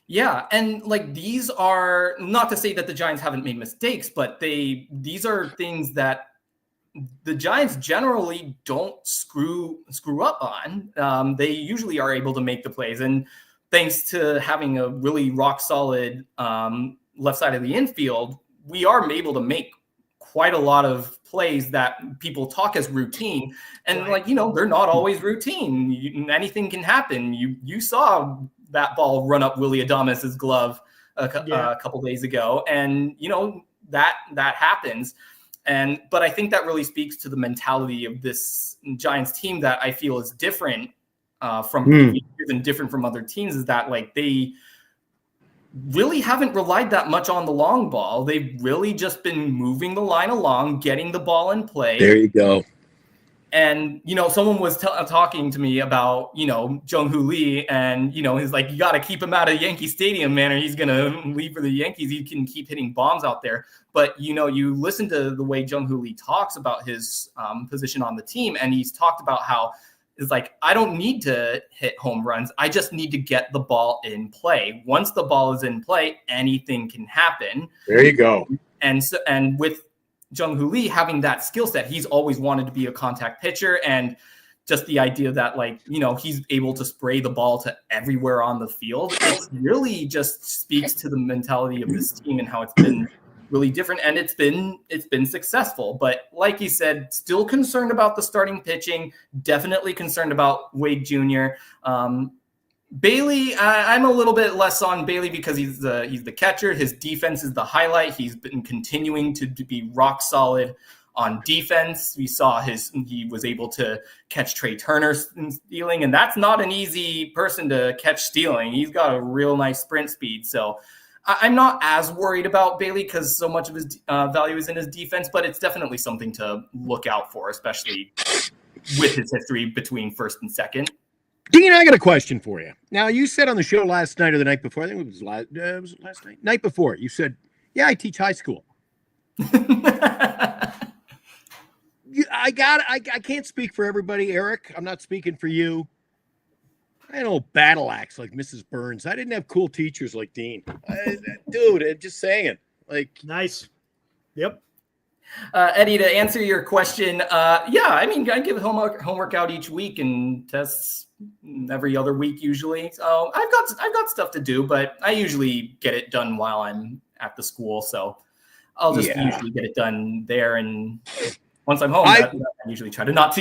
Yeah, and like these are not to say that the Giants haven't made mistakes, but these are things that the Giants generally don't screw up on. They usually are able to make the plays, and thanks to having a really rock solid left side of the infield, we are able to make quite a lot of plays that people talk as routine, and they're not always routine. Anything can happen. You saw that ball run up Willie Adames' glove a couple days ago. And, that happens. But I think that really speaks to the mentality of this Giants team that I feel is different from previous years and different from other teams, is that like they really haven't relied that much on the long ball. They've really just been moving the line along, getting the ball in play. There you go. And, someone was talking to me about, Jung Lee, and, he's like, you got to keep him out of Yankee Stadium, man, or he's going to leave for the Yankees. He can keep hitting bombs out there. But, you listen to the way Jung Lee talks about his position on the team, and he's talked about how it's like, I don't need to hit home runs. I just need to get the ball in play. Once the ball is in play, anything can happen. There you go. And with Jung Lee having that skill set, he's always wanted to be a contact pitcher, and just the idea that he's able to spray the ball to everywhere on the field, it really just speaks to the mentality of this team and how it's been really different, and it's been successful. But like you said, still concerned about the starting pitching, definitely concerned about Wade Jr. Bailey, I'm a little bit less on Bailey because he's the catcher. His defense is the highlight. He's been continuing to be rock solid on defense. We saw he was able to catch Trey Turner stealing, and that's not an easy person to catch stealing. He's got a real nice sprint speed. So I'm not as worried about Bailey because so much of his value is in his defense, but it's definitely something to look out for, especially with his history between first and second. Dean, I got a question for you. Now, you said on the show last night or the night before, I think it was last night? Night before, you said, yeah, I teach high school. I can't speak for everybody, Eric. I'm not speaking for you. I had no battle axe like Mrs. Burns. I didn't have cool teachers like Dean. Dude, just saying. Nice. Yep. Eddie, to answer your question, I give homework out each week and tests every other week usually. So I've got stuff to do, but I usually get it done while I'm at the school. So I'll just usually get it done there. And once I'm home, I usually try to not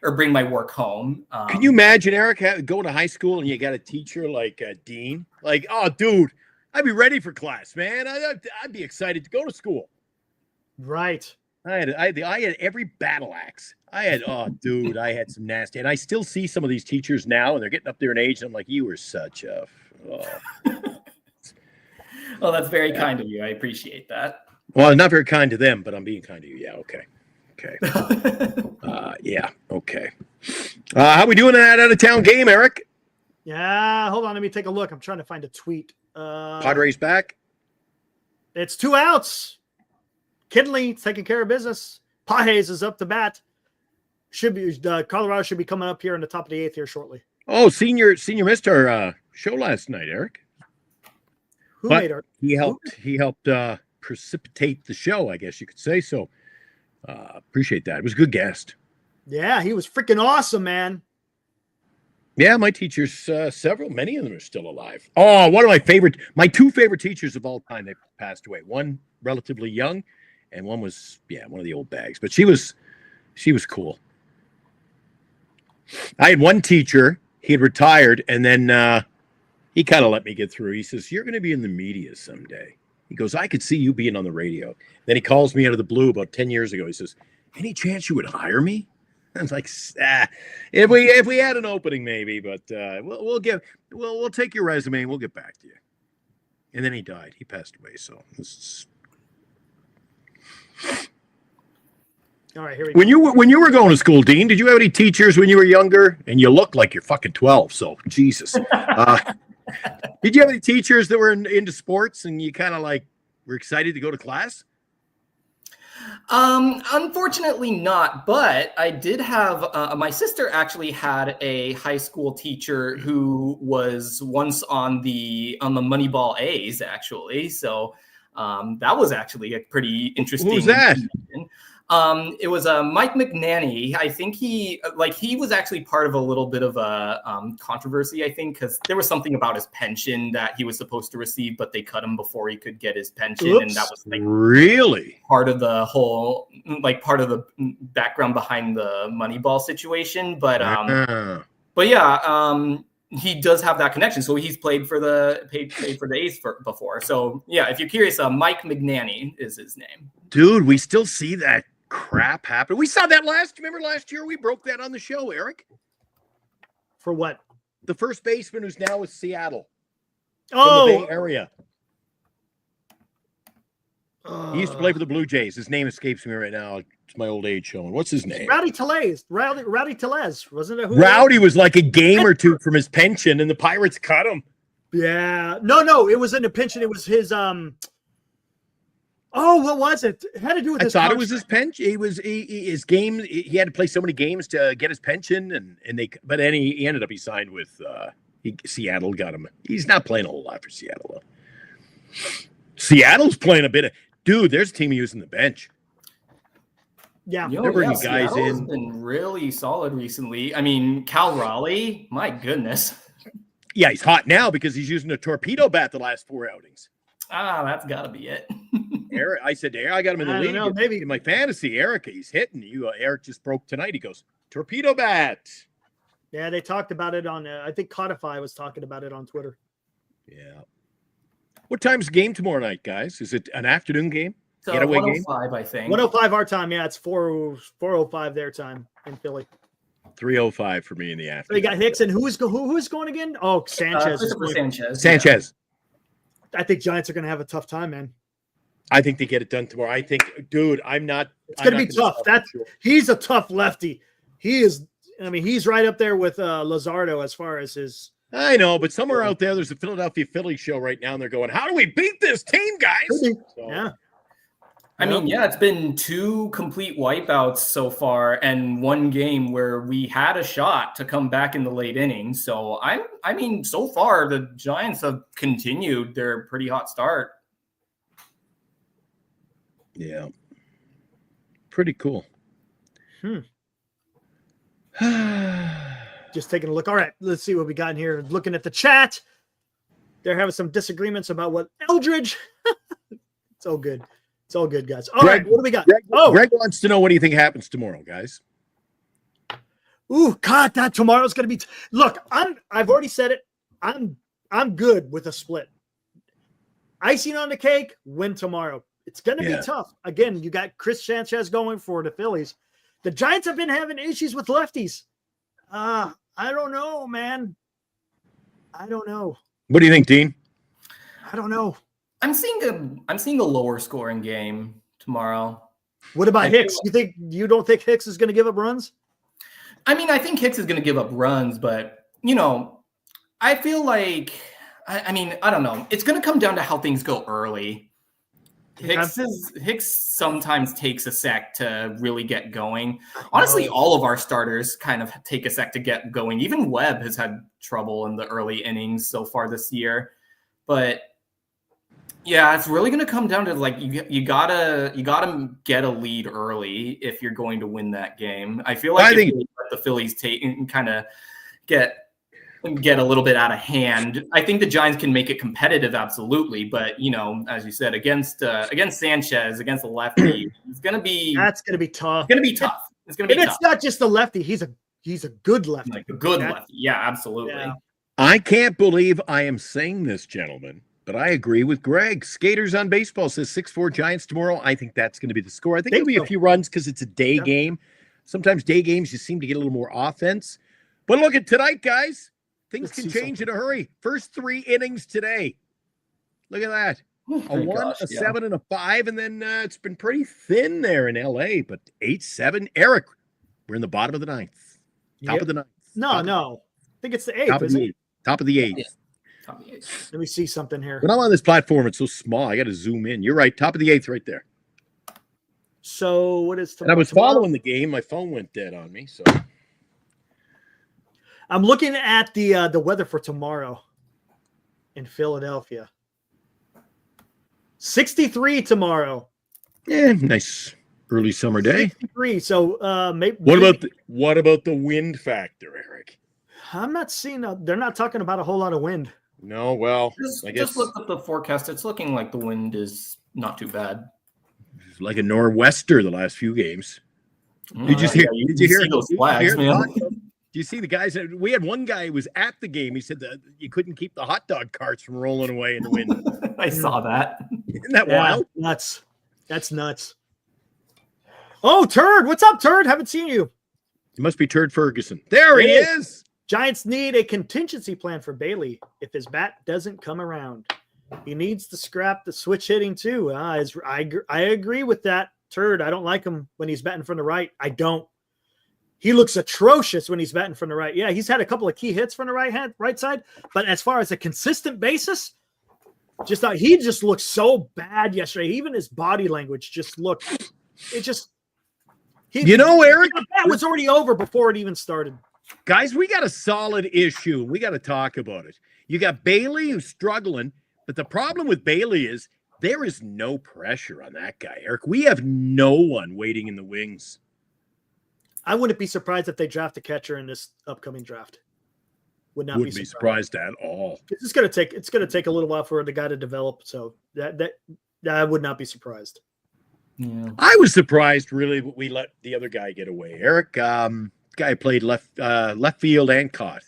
bring my work home. Can you imagine, Eric, going to high school and you got a teacher like Dean? Like, oh, dude, I'd be ready for class, man. I'd be excited to go to school. Right. I had every battle axe. I had some nasty, and I still see some of these teachers now, and they're getting up there in age, and I'm like, you were such a. Well, that's very kind of you. I appreciate that. Well, not very kind to them, but I'm being kind to you. Yeah. Okay. Yeah. Okay. How we doing in that out of town game, Eric? Yeah. Hold on. Let me take a look. I'm trying to find a tweet. Padres back. It's 2 outs. Kinley taking care of business. Pages is up to bat. Colorado should be coming up here in the top of the 8th here shortly. Oh, senior missed our show last night, Eric. Who made our? He helped precipitate the show, I guess you could say. So appreciate that. It was a good guest. Yeah, he was freaking awesome, man. Yeah, my teachers, many of them are still alive. Oh, one of my two favorite teachers of all time, they passed away. One relatively young, and one was, one of the old bags. But she was cool. I had one teacher, he had retired, and then he kind of let me get through. He says, you're going to be in the media someday. He goes, I could see you being on the radio. Then he calls me out of the blue about 10 years ago. He says, any chance you would hire me? I was like, if we had an opening, maybe, but we'll take your resume and we'll get back to you. And then he died. He passed away. So this is... All right, here we go. When you were going to school, Dean, did you have any teachers when you were younger? And you look like you're fucking 12. So Jesus, did you have any teachers that were into sports and you kind of were excited to go to class? Unfortunately not, but I did have, my sister actually had a high school teacher who was once on the Moneyball A's actually. So, that was actually a pretty interesting. Who was that? It was Mike McNanny. I think he was actually part of a little bit of a controversy, I think, because there was something about his pension that he was supposed to receive, but they cut him before he could get his pension. Oops, and that was really part of the whole, part of the background behind the Moneyball situation. But yeah, he does have that connection. So he's played for the A's before. So yeah, if you're curious, Mike McNanny is his name. Dude, we still see that crap happen. We saw that remember last year we broke that on the show, Eric? For what? The first baseman who's now with Seattle. Oh, From the Bay Area. He used to play for the Blue Jays. His name escapes me right now. It's my old age showing. What's his name? Rowdy Tellez. Rowdy Tellez. Wasn't it? Rowdy was like a game or two from his pension, and the Pirates cut him. Yeah. No. It wasn't a pension. It was his. Oh, what was it? It had to do with his. I thought it was his pension. His game. He had to play so many games to get his pension, but then he ended up signed with Seattle. Got him. He's not playing a whole lot for Seattle though. Seattle's playing a bit of. Dude, there's a team using the bench. Yeah, they're bringing guys Seattle's in. Been really solid recently. I mean, Cal Raleigh, my goodness. Yeah, he's hot now because he's using a torpedo bat the last 4 outings. That's got to be it. Eric, I said, I got him in the league. Know, maybe in my fantasy. Eric, he's hitting you. Eric just broke tonight. He goes torpedo bat. Yeah, they talked about it on. I think Codify was talking about it on Twitter. Yeah. What time's the game tomorrow night, guys? Is it an afternoon game? So Getaway game? 105, I think. 105 our time. Yeah, it's 4:05 their time in Philly. 3:05 for me in the So afternoon. you got Hicks and who's going again? Oh, Sanchez. Christopher Sanchez. Sanchez. I think Giants are going to have a tough time, man. I think they get it done tomorrow. I think, dude, I'm not. It's going to be tough. He's a tough lefty. He is. I mean, he's right up there with Lazardo as far as his. I know, but somewhere out there's a Philadelphia Phillies show right now, and they're going, "How do we beat this team, guys?" So, yeah. I mean, yeah, it's been 2 complete wipeouts so far, and 1 game where we had a shot to come back in the late innings. So I mean, so far the Giants have continued their pretty hot start. Yeah, pretty cool. Just taking a look. All right, let's see what we got in here. Looking at the chat, they're having some disagreements about what Eldridge. It's all good. It's all good, guys. All right, what do we got? Greg wants to know what do you think happens tomorrow, guys? Ooh, God, that tomorrow's going to be. Look, I've already said it. I'm good with a split. Icing on the cake, win tomorrow. It's going to be tough. Again, you got Chris Sanchez going for the Phillies. The Giants have been having issues with lefties. I don't know, man. I don't know. What do you think, Dean? I don't know. I'm seeing a lower scoring game tomorrow. What about Hicks? You don't think Hicks is going to give up runs? I mean, I think Hicks is going to give up runs, but I feel like I mean, I don't know. It's going to come down to how things go early. Hicks sometimes takes a sec to really get going. Honestly, all of our starters kind of take a sec to get going. Even Webb has had trouble in the early innings so far this year. But yeah, it's really going to come down to like you gotta get a lead early if you're going to win that game. I feel like if you let the Phillies take and kind of get a little bit out of hand, I think the Giants can make it competitive, absolutely. But as you said, against Sanchez, against the lefty, that's going to be tough. It's going to be tough. It's going to be tough. It's not just the lefty; he's a good lefty. Like a good lefty, yeah, absolutely. Yeah. I can't believe I am saying this, gentlemen, but I agree with Greg. Skaters on Baseball says 6-4 Giants tomorrow. I think that's going to be the score. I think it'll be a few runs because it's a day game. Sometimes day games you seem to get a little more offense. But look at tonight, guys. Things can change in a hurry. First 3 innings today. Look at that. A 1, a 7, and a 5. And then it's been pretty thin there in LA, but 8-7. Eric, we're in the bottom of the 9th. Top of the 9th. No. I think it's the 8th, isn't it? Top of the 8th. Let me see something here. When I'm on this platform, it's so small. I got to zoom in. You're right. Top of the 8th right there. So what is tomorrow? And I was following the game. My phone went dead on me. So I'm looking at the weather for tomorrow in Philadelphia. 63 tomorrow. Yeah, nice early summer day. 63. So maybe. What about the wind factor, Eric? I'm not seeing. They're not talking about a whole lot of wind. No, well, I guess just look at the forecast. It's looking like the wind is not too bad. Like a nor'wester the last few games. Did you hear those flags, man? Do you see the guys? We had one guy who was at the game. He said that you couldn't keep the hot dog carts from rolling away in the wind. I saw that. Isn't that wild? Nuts. That's nuts. Oh, Turd. What's up, Turd? Haven't seen you. It must be Turd Ferguson. There he is. Giants need a contingency plan for Bailey if his bat doesn't come around. He needs to scrap the switch hitting too. I agree with that, Turd. I don't like him when he's batting from the right. I don't. He looks atrocious when he's batting from the right. Yeah, he's had a couple of key hits from the right side, but as far as a consistent basis, he just looked so bad yesterday. Even his body language just looked. Eric, that was already over before it even started. Guys, we got a solid issue. We got to talk about it. You got Bailey who's struggling, but the problem with Bailey is there is no pressure on that guy, Eric. We have no one waiting in the wings. I wouldn't be surprised if they draft a catcher in this upcoming draft. Wouldn't be surprised at all. It's going to take a little while for the guy to develop. So that I would not be surprised. Yeah. I was surprised really we let the other guy get away. Eric, guy played left field and caught.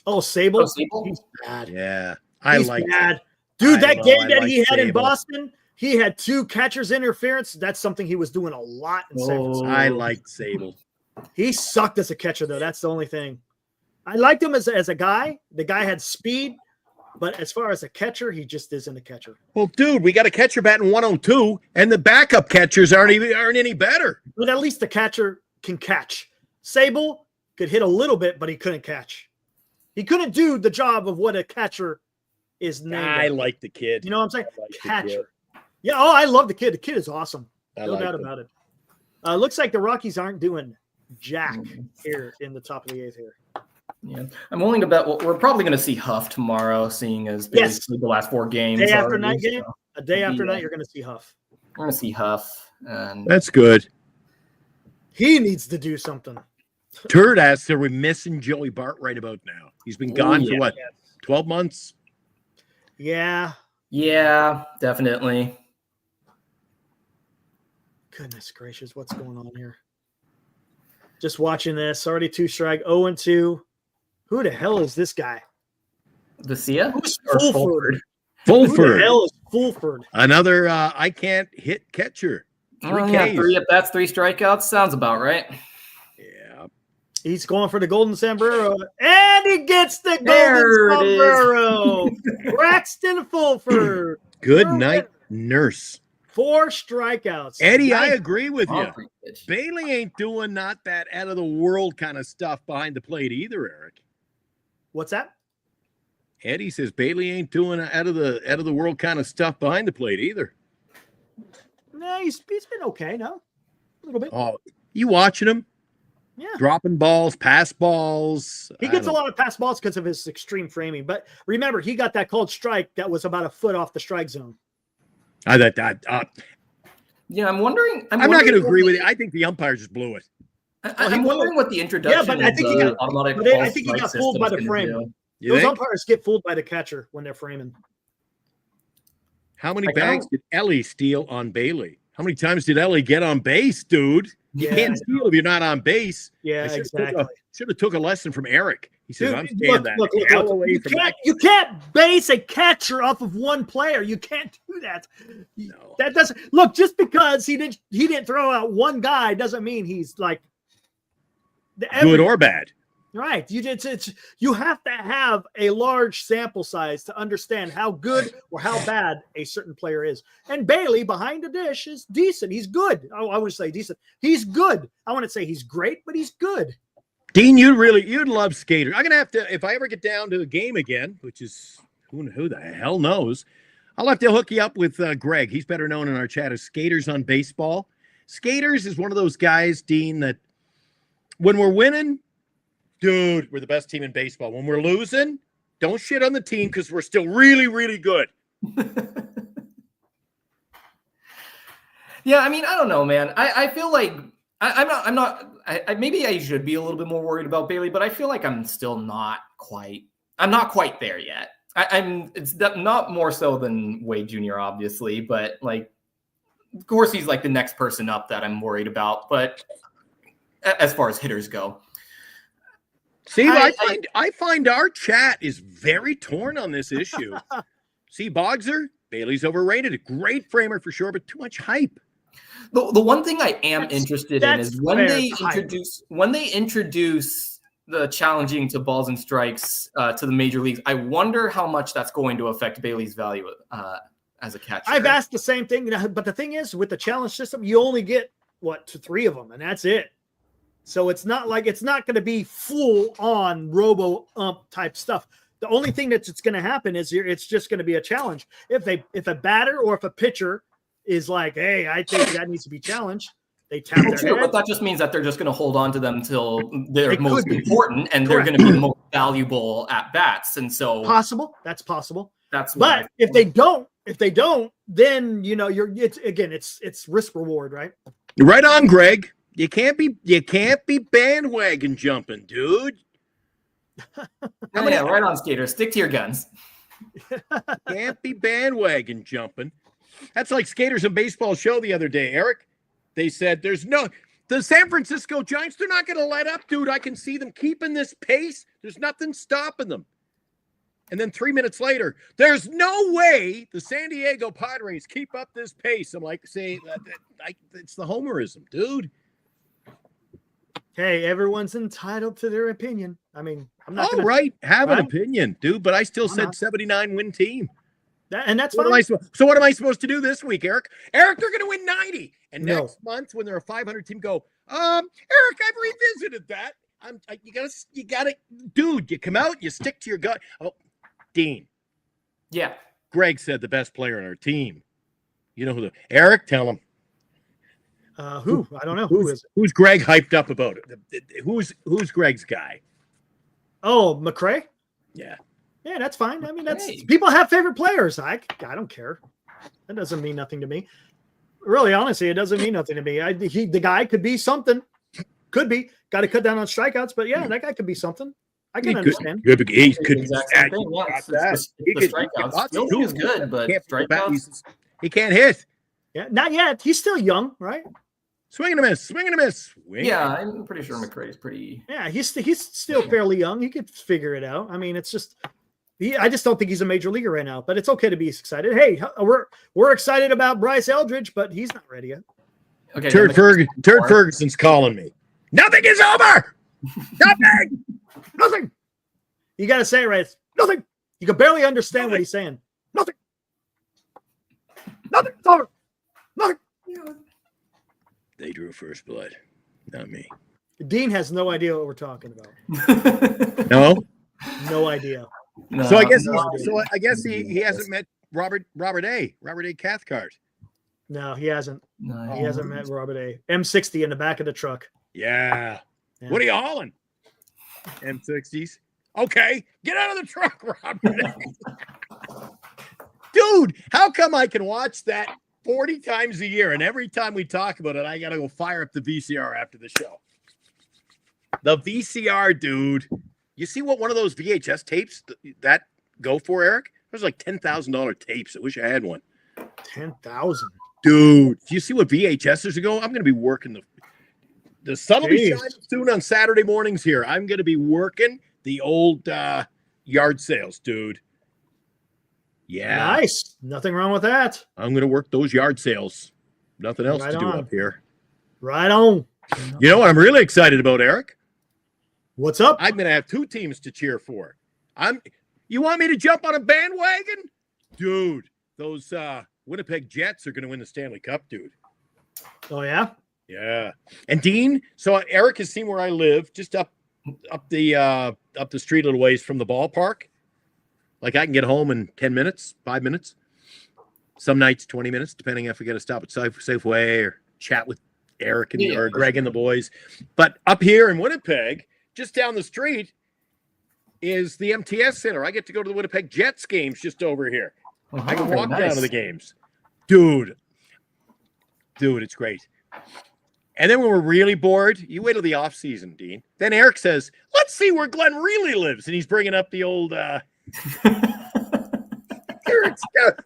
Oh, Sable. He's bad. Yeah. He's bad. Dude, that game that he had in Boston, he had 2 catchers interference. That's something he was doing a lot in San Francisco. I liked Sable. He sucked as a catcher, though. That's the only thing. I liked him as a guy. The guy had speed, but as far as a catcher, he just isn't a catcher. Well, dude, we got a catcher batting 102, and the backup catchers aren't any better. But at least the catcher can catch. Sable could hit a little bit, but he couldn't catch. He couldn't do the job of what a catcher is named. I like the kid. You know what I'm saying? Catcher. Yeah, I love the kid. The kid is awesome. No doubt about it. Looks like the Rockies aren't doing jack here in the top of the 8th here. Yeah, I'm willing to bet we're probably going to see Huff tomorrow, seeing as the last 4 games. Day after night game? A day after night, you're going to see Huff. We're going to see Huff. And that's good. He needs to do something. Turd asks, are we missing Joey Bart right about now? He's been gone for what, 12 months? Yeah. Yeah, definitely. Goodness gracious, what's going on here? Just watching this. Already 2 strike, 0-2. Who the hell is this guy? Vesia? Who's Fulford? Fulford. Who the hell is Fulford? Another I can't hit catcher. 3 Ks. 3 at-bats, 3 strikeouts. Sounds about right. Yeah. He's going for the golden sombrero, and he gets the golden sombrero. Braxton Fulford. Good night, nurse. 4 strikeouts. Eddie, I agree with you. Bailey ain't doing not that out of the world kind of stuff behind the plate either, Eric. What's that? Eddie says Bailey ain't doing out of the world kind of stuff behind the plate either. No, he's been okay, no? A little bit. Oh, you watching him? Yeah. Dropping balls, pass balls. He gets a lot of pass balls because of his extreme framing. But remember, he got that called strike that was about a foot off the strike zone. Yeah, I'm wondering. I'm not going to agree with you. I think the umpire just blew it. I'm wondering what the introduction. Yeah, but I think he got fooled by the frame. Those umpires get fooled by the catcher when they're framing. How many bags did Ellie steal on Bailey? How many times did Ellie get on base, dude? You can't steal if you're not on base. Yeah, exactly. Should have took a lesson from Eric. He says, I'm staying You can't base a catcher off of one player. You can't do that. No. That doesn't look, just because he didn't throw out one guy doesn't mean he's like good or bad. Right. You have to have a large sample size to understand how good or how bad a certain player is. And Bailey behind the dish is decent. He's good. I would say decent. He's good. I want to say he's great, but he's good. Dean, you'd love skaters. I'm gonna have to, if I ever get down to a game again, which is who the hell knows, I'll have to hook you up with Greg. He's better known in our chat as Skaters on Baseball. Skaters is one of those guys, Dean, that when we're winning, dude, we're the best team in baseball. When we're losing, don't shit on the team because we're still really, really good. Yeah, I mean, I don't know, man. I feel like maybe I should be a little bit more worried about Bailey, but I feel like I'm still not quite there yet. It's not more so than Wade Jr., obviously, but like, of course, he's like the next person up that I'm worried about. But as far as hitters go, See, I find our chat is very torn on this issue. See, Bogser, Bailey's overrated. A great framer for sure, but too much hype. The one thing I am interested in is when fair they hype. introduce the challenging to balls and strikes to the major leagues. I wonder how much that's going to affect Bailey's value as a catcher. I've asked the same thing, but the thing is, with the challenge system, you only get 2-3 of them, and that's it. So it's not going to be full on robo ump type stuff. The only thing that's going to happen is it's just going to be a challenge. If a batter or if a pitcher is like, hey, I think that needs to be challenged, they tap their Sure, head. but that just means that they're just going to hold on to them until they're It most could be. important and Correct. they're going to be the most valuable at bats. And so That's possible. that's But if they don't, then it's risk reward, right? Right on, Greg. You can't be bandwagon jumping, dude. right on, Skater. Stick to your guns. Can't be bandwagon jumping. That's like Skaters in Baseball show the other day, Eric. They said the San Francisco Giants, they're not going to let up, dude. I can see them keeping this pace. There's nothing stopping them. And then 3 minutes later, there's no way the San Diego Padres keep up this pace. I'm like, saying it's the homerism, dude. Hey, everyone's entitled to their opinion. I mean, I'm not All right, have an Right? opinion, dude. But I still I'm said not. 79 win team. and that's What fine. what am I supposed to do this week, Eric? Eric, they're going to win 90. And No. next month, when they're a 500 team, go, Eric, I've revisited that. You gotta, dude. You come out, you stick to your gut. Oh, Dean. Yeah. Greg said the best player on our team. You know who Eric? Tell him. Who? I don't know. Who is it? Who's Greg hyped up about it? Who's Greg's guy? Oh, McRae? Yeah. Yeah, that's fine. I mean, Hey. people have favorite players. I don't care. That doesn't mean nothing to me. Really, honestly, it doesn't mean nothing to me. The guy could be something. Could be. Got to cut down on strikeouts, but yeah, that guy could be something. I can understand. He could The exact same thing. Yeah, it's the strikeouts. Fielding is good, but strikeouts. He can't hit. Yeah, not yet. He's still young, right? Swing and a miss. Swing and a miss. Swing. Yeah, I'm pretty sure McRae is pretty. Yeah, he's still fairly young. He could figure it out. I mean, it's just I just don't think he's a major leaguer right now. But it's okay to be excited. Hey, we're excited about Bryce Eldridge, but he's not ready yet. Okay. Turd Ferguson's calling me. Nothing is over. Nothing. Nothing. You got to say it right. Nothing. You can barely understand what he's saying. Nothing. Nothing. It's over. Nothing. They drew first blood, not me. Dean has no idea what we're talking about. No. No idea. No, So I guess no, he hasn't met Robert A. Cathcart. No, he hasn't. no, He hasn't met Robert A. M60 in the back of the truck. Yeah. Yeah. What are you hauling? M60s. Okay, get out of the truck, Robert A. Dude, how come I can watch that 40 times a year, and every time we talk about it, I got to go fire up the VCR after the show? The VCR, dude. You see what one of those VHS tapes that go for, Eric? There's like $10,000 tapes. I wish I had one. 10,000. Dude, do you see what VHSs are going? I'm going to be working the sun will be shining soon on Saturday mornings here. I'm going to be working the old yard sales, dude. Yeah. Nice. Nothing wrong with that. I'm going to work those yard sales. Nothing else Right to do on. up here. Right on. You know what I'm really excited about, Eric? What's up? I'm going to have two teams to cheer for. You want me to jump on a bandwagon? Dude, those Winnipeg Jets are going to win the Stanley Cup, dude. Oh, yeah? Yeah. And Dean, so Eric has seen where I live, just up the street a little ways from the ballpark. Like I can get home in 10 minutes, 5 minutes. Some nights 20 minutes, depending if we got to stop at Safeway or chat with Eric or Greg and the boys. But up here in Winnipeg, just down the street is the MTS Center. I get to go to the Winnipeg Jets games just over here. I can walk down to the games. Dude, it's great. And then when we're really bored, you wait till the off season, Dean. Then Eric says, let's see where Glenn really lives. And he's bringing up the old,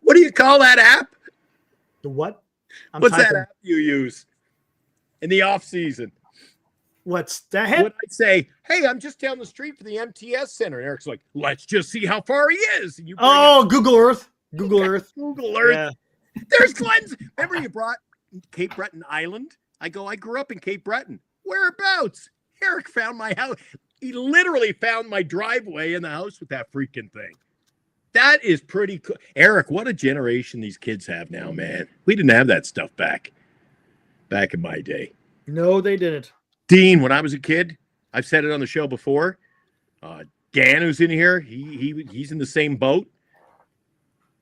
what do you call that app? The what? What's that app you use in the off season? What's that? Would I say, hey, I'm just down the street from the MTS Center? And Eric's like, let's just see how far he is. And you bring up Google Earth. Google Earth. Google Earth. Yeah. There's Glenn's. Remember you brought Cape Breton Island? I grew up in Cape Breton. Whereabouts? Eric found my house. He literally found my driveway in the house with that freaking thing. That is pretty cool. Eric, what a generation these kids have now, man. We didn't have that stuff back in my day. No, they didn't. Dean, when I was a kid, I've said it on the show before. Dan, who's in here, he's in the same boat.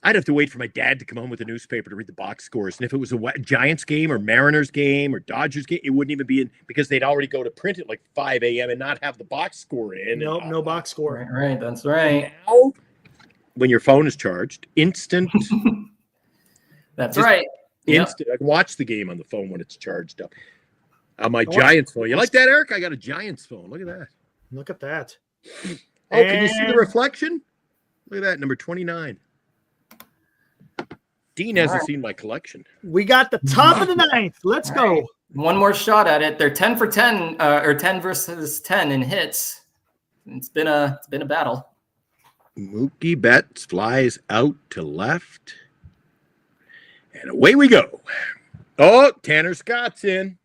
I'd have to wait for my dad to come home with a newspaper to read the box scores. And if it was a Giants game or Mariners game or Dodgers game, it wouldn't even be in because they'd already go to print at like 5 a.m. and not have the box score in. Nope, no box score. Right, that's right. Now, when your phone is charged, instant. That's right. Instant. I can watch the game on the phone when it's charged up. On my Giants phone. You like that, Eric? I got a Giants phone. Look at that. Look at that. Oh, can you see the reflection? Look at that, number 29. Dean hasn't seen my collection. We got the top of the ninth. Let's go. One more shot at it. They're 10 for 10, or 10 versus 10 in hits. It's been a battle. Mookie Betts flies out to left. And away we go. Oh, Tanner Scott's in.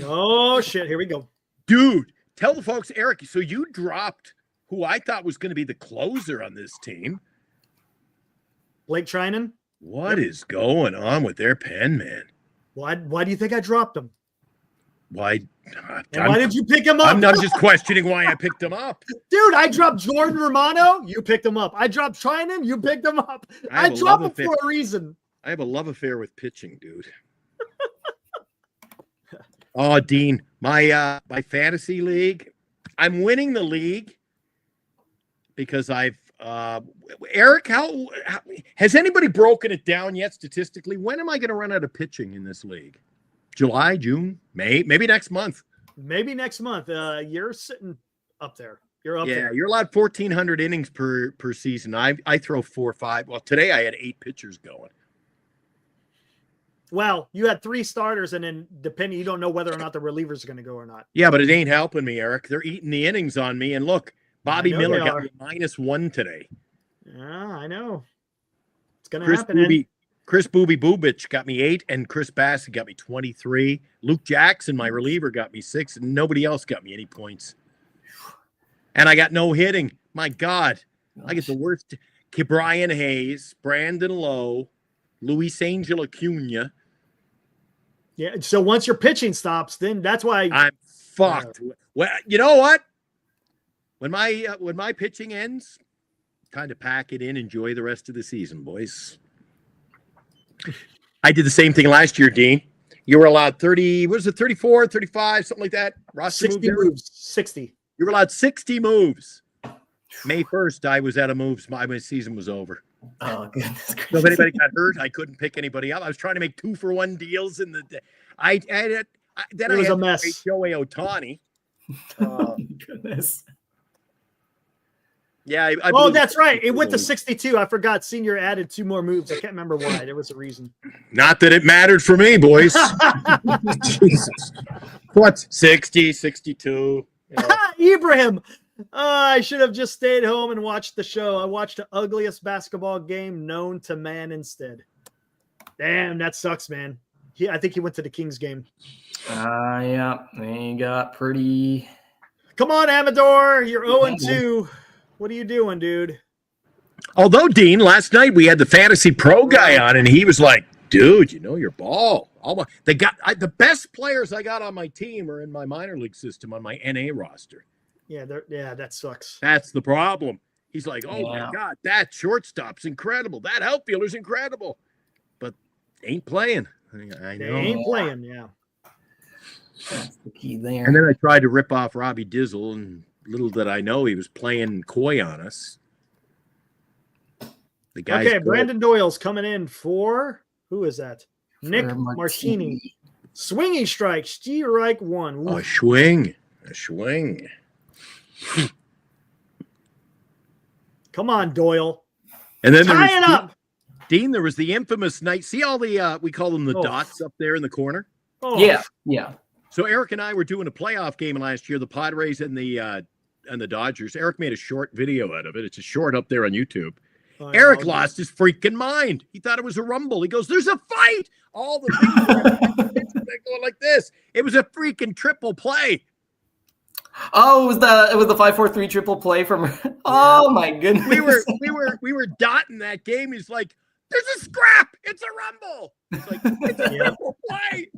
Oh, shit. Here we go. Dude, tell the folks, Eric, so you dropped who I thought was going to be the closer on this team. Blake Trinan. What is going on with their pen, man? Why do you think I dropped him? Why? Why did you pick him up? I'm not just questioning why I picked him up. Dude, I dropped Jordan Romano. You picked him up. I dropped Trinan. You picked him up. I dropped him for a reason. I have a love affair with pitching, dude. Oh, Dean, my fantasy league, I'm winning the league because I've Eric, how has anybody broken it down yet statistically? When am I going to run out of pitching in this league? July, June, May, maybe next month. Maybe next month. You're sitting up there. You're up there. Yeah, you're allowed 1,400 innings per season. I throw 4 or 5. Well, today I had 8 pitchers going. Well, you had 3 starters, and then depending, you don't know whether or not the relievers are going to go or not. Yeah, but it ain't helping me, Eric. They're eating the innings on me. And look, Bobby Miller got me -1 today. Yeah, I know. It's going to happen. Chris Booby Bubich got me 8, and Chris Bassett got me 23. Luke Jackson, my reliever, got me 6, and nobody else got me any points. And I got no hitting. My God. I get the worst. Brian Hayes, Brandon Lowe, Luis Angel Acuna. Yeah, so once your pitching stops, then that's why I'm fucked. Well, you know what? When my pitching ends, time to pack it in, enjoy the rest of the season, boys. I did the same thing last year, Dean. You were allowed 30, what is it, 34, 35, something like that? Roster 60 moves. 60. You were allowed 60 moves. May 1st, I was out of moves. My season was over. Oh, goodness gracious. So if anybody got hurt, I couldn't pick anybody up. I was trying to make 2-for-1 deals in the day. It was a mess. Shohei Ohtani. Oh, goodness. Yeah. That's right. It went to 62. I forgot. Senior added 2 more moves. I can't remember why. There was a reason. Not that it mattered for me, boys. Jesus. What? 60, 62. Ibrahim. I should have just stayed home and watched the show. I watched the ugliest basketball game known to man instead. Damn, that sucks, man. I think he went to the Kings game. Yeah. They got pretty. Come on, Amador. You're 0-2. What are you doing, dude? Although, Dean, last night we had the Fantasy Pro guy on, and he was like, dude, you know your ball. The best players I got on my team are in my minor league system on my NA roster. Yeah, that sucks. That's the problem. He's like, my God, that shortstop's incredible. That outfielder's incredible. But ain't playing. I know. They ain't playing, yeah. That's the key there. And then I tried to rip off Robbie Dizzle, and little did I know he was playing coy on us. The guy's okay, good. Brandon Doyle's coming in for who is that? Nick Martini. Swinging strike, strike 1. Ooh. A swing. Come on, Doyle. And then tie it up. Dean, there was the infamous night. See all the we call them the dots up there in the corner? Oh. Yeah. So Eric and I were doing a playoff game last year, the Padres and the Dodgers. Eric made a short video out of it. It's a short up there on YouTube. Oh, Eric lost his freaking mind. He thought it was a rumble. He goes, "There's a fight!" All the things are going like this. It was a freaking triple play. Oh, it was the 5-4-3 triple play from. Oh my goodness. We were dotting that game. He's like, "There's a scrap. It's a rumble." It's like it's a triple play.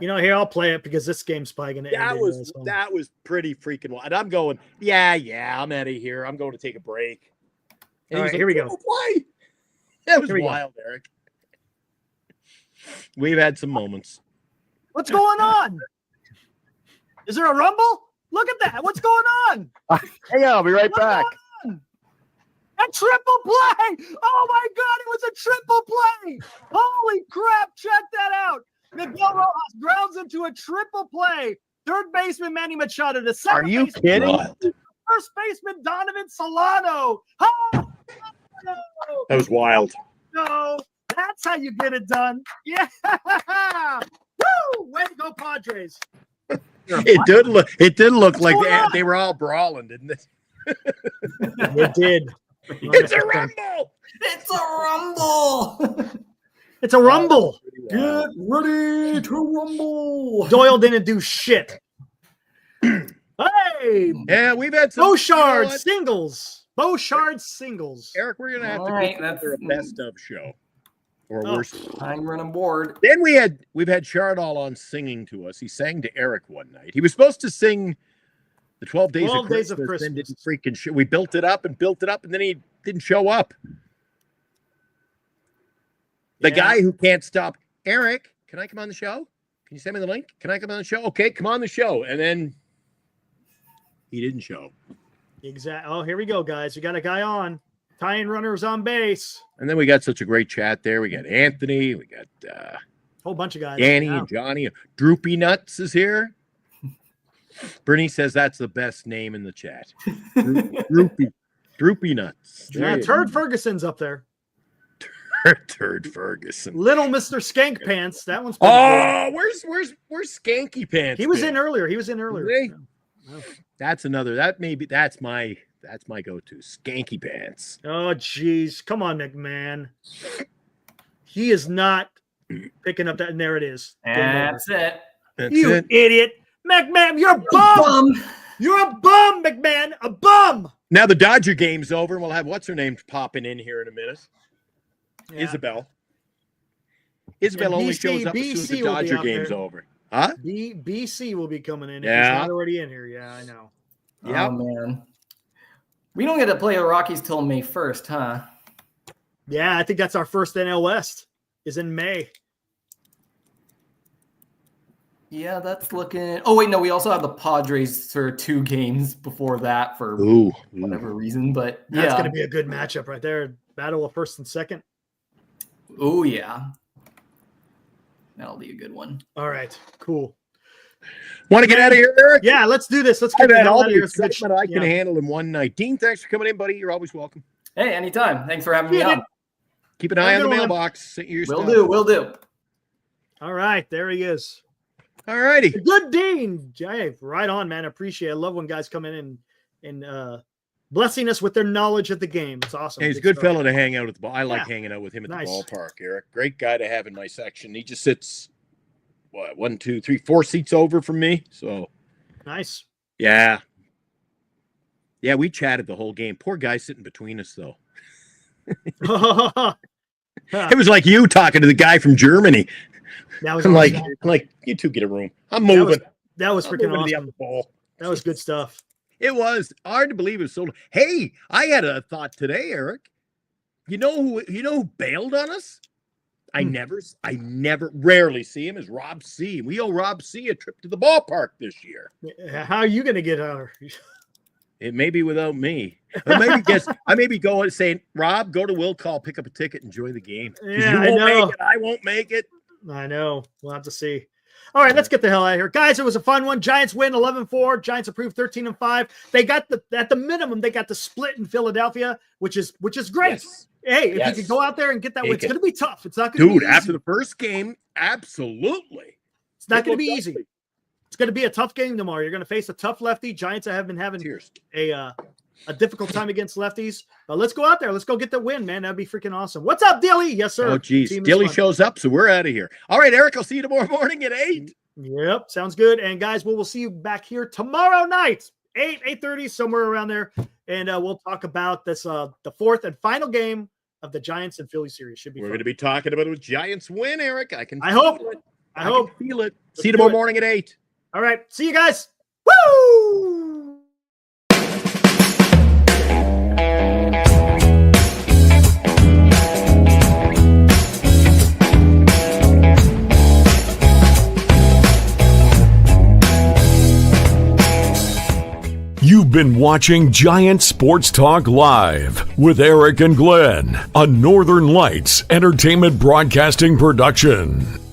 Here, I'll play it because this game's probably going to end. That was pretty freaking wild. And I'm going, yeah, I'm out of here. I'm going to take a break. And All right, here we go. Play. That was wild, Eric. We've had some moments. What's going on? Is there a rumble? Look at that. What's going on? Hang on, I'll be right back. A triple play. Oh, my God. It was a triple play. Holy crap. Check that out. Miguel Rojas grounds into a triple play. Third baseman Manny Machado to second. Are you baseman, kidding? First baseman Donovan Solano. Oh, no. That was wild. No, that's how you get it done. Yeah. Woo! Way to go, Padres. It did look like they were all brawling, didn't it? It did. It's a rumble. It's a rumble. It's a rumble. Get ready to rumble. Doyle didn't do shit. Hey, Yeah, we've had some Beauchard singles. Beauchard singles. Eric, we're gonna have All to right, put together a best of show. Or worse. I'm running board. Then we've had Chardall on singing to us. He sang to Eric one night. He was supposed to sing the 12 Days of Christmas. Then didn't freaking show. We built it up, and then he didn't show up. The guy who can't stop. Eric, can I come on the show? Can you send me the link? Can I come on the show? Okay, come on the show. And then he didn't show. Exactly. Oh, here we go, guys. We got a guy on. Tying runners on base. And then we got such a great chat there. We got Anthony. We got whole bunch of guys. Danny and Johnny. Droopy Nuts is here. Bernie says that's the best name in the chat. Droopy Nuts. Yeah, Turd Ferguson's up there. Turd Ferguson. Little Mr. Skank Pants. That one's good. Where's Skanky Pants? He was in earlier. Really? Yeah. That's my go-to. Skanky Pants. Oh, geez. Come on, McMahon. He is not picking up that. And there it is. That's it. You idiot. McMahon, you're a bum. You're a bum, McMahon. A bum. Now the Dodger game's over, and we'll have what's her name popping in here in a minute. Yeah. Isabel only shows up as soon as the Dodger game's over. Huh? BC will be coming in. If he's not already in here. Yeah, I know. Yeah, man. We don't get to play the Rockies till May 1st, huh? Yeah, I think that's our first NL West is in May. Yeah, that's looking. Oh wait, no, we also have the Padres for 2 games before that for whatever reason. But that's going to be a good matchup right there. Battle of first and second. Oh yeah, that'll be a good one. All right, cool. Want to get out of here, Eric? Yeah, let's do this. Let's get all the excitement I can handle in one night. Dean, thanks for coming in, buddy. You're always welcome. Hey, anytime. Thanks for having me on. Keep an eye on the mailbox. Will do. All right, there he is. All righty. Good Dean. Jay, right on, man. I appreciate it. I love when guys come in and blessing us with their knowledge of the game. It's awesome. Hey, he's a good fellow to hang out at the ball. I like hanging out with him at the ballpark, Eric. Great guy to have in my section. He just sits 1, 2, 3, 4 seats over from me. So nice. Yeah. Yeah, we chatted the whole game. Poor guy sitting between us, though. It was like you talking to the guy from Germany. That was I'm like, you two get a room. I'm moving. That was freaking awesome. That was good stuff. It was hard to believe it was so. Hey, I had a thought today, Eric. You know who bailed on us? I rarely see him is Rob C. We owe Rob C. a trip to the ballpark this year. How are you going to get out of here? It may be without me. I may be going saying, Rob, go to Will Call, pick up a ticket, enjoy the game. Yeah, I know. I won't make it. I know. We'll have to see. All right, let's get the hell out of here. Guys, it was a fun one. Giants win 11-4. Giants approved 13-5. They got at the minimum, they got the split in Philadelphia, which is great. Yes. Hey, if you could go out there and get that win, it's going to be tough. It's not going to be easy. After the first game, absolutely. It's not going to be easy. It's going to be a tough game tomorrow. You're going to face a tough lefty. Giants have been having a difficult time against lefties. But let's go out there. Let's go get the win, man. That'd be freaking awesome. What's up, Dilly? Yes, sir. Oh, geez. Dilly shows up, so we're out of here. All right, Eric, I'll see you tomorrow morning at 8. Yep, sounds good. And, guys, we'll see you back here tomorrow night, 8:30, somewhere around there. And we'll talk about this the fourth and final game of the Giants and Phillies series. Should be We're fun. going to be talking about a Giants win, Eric. I hope. Feel it. I hope. Can feel it. Let's See you do tomorrow it. morning at 8. All right. See you guys. Woo! You've been watching Giant Sports Talk Live with Eric and Glenn, a Northern Lights Entertainment Broadcasting production.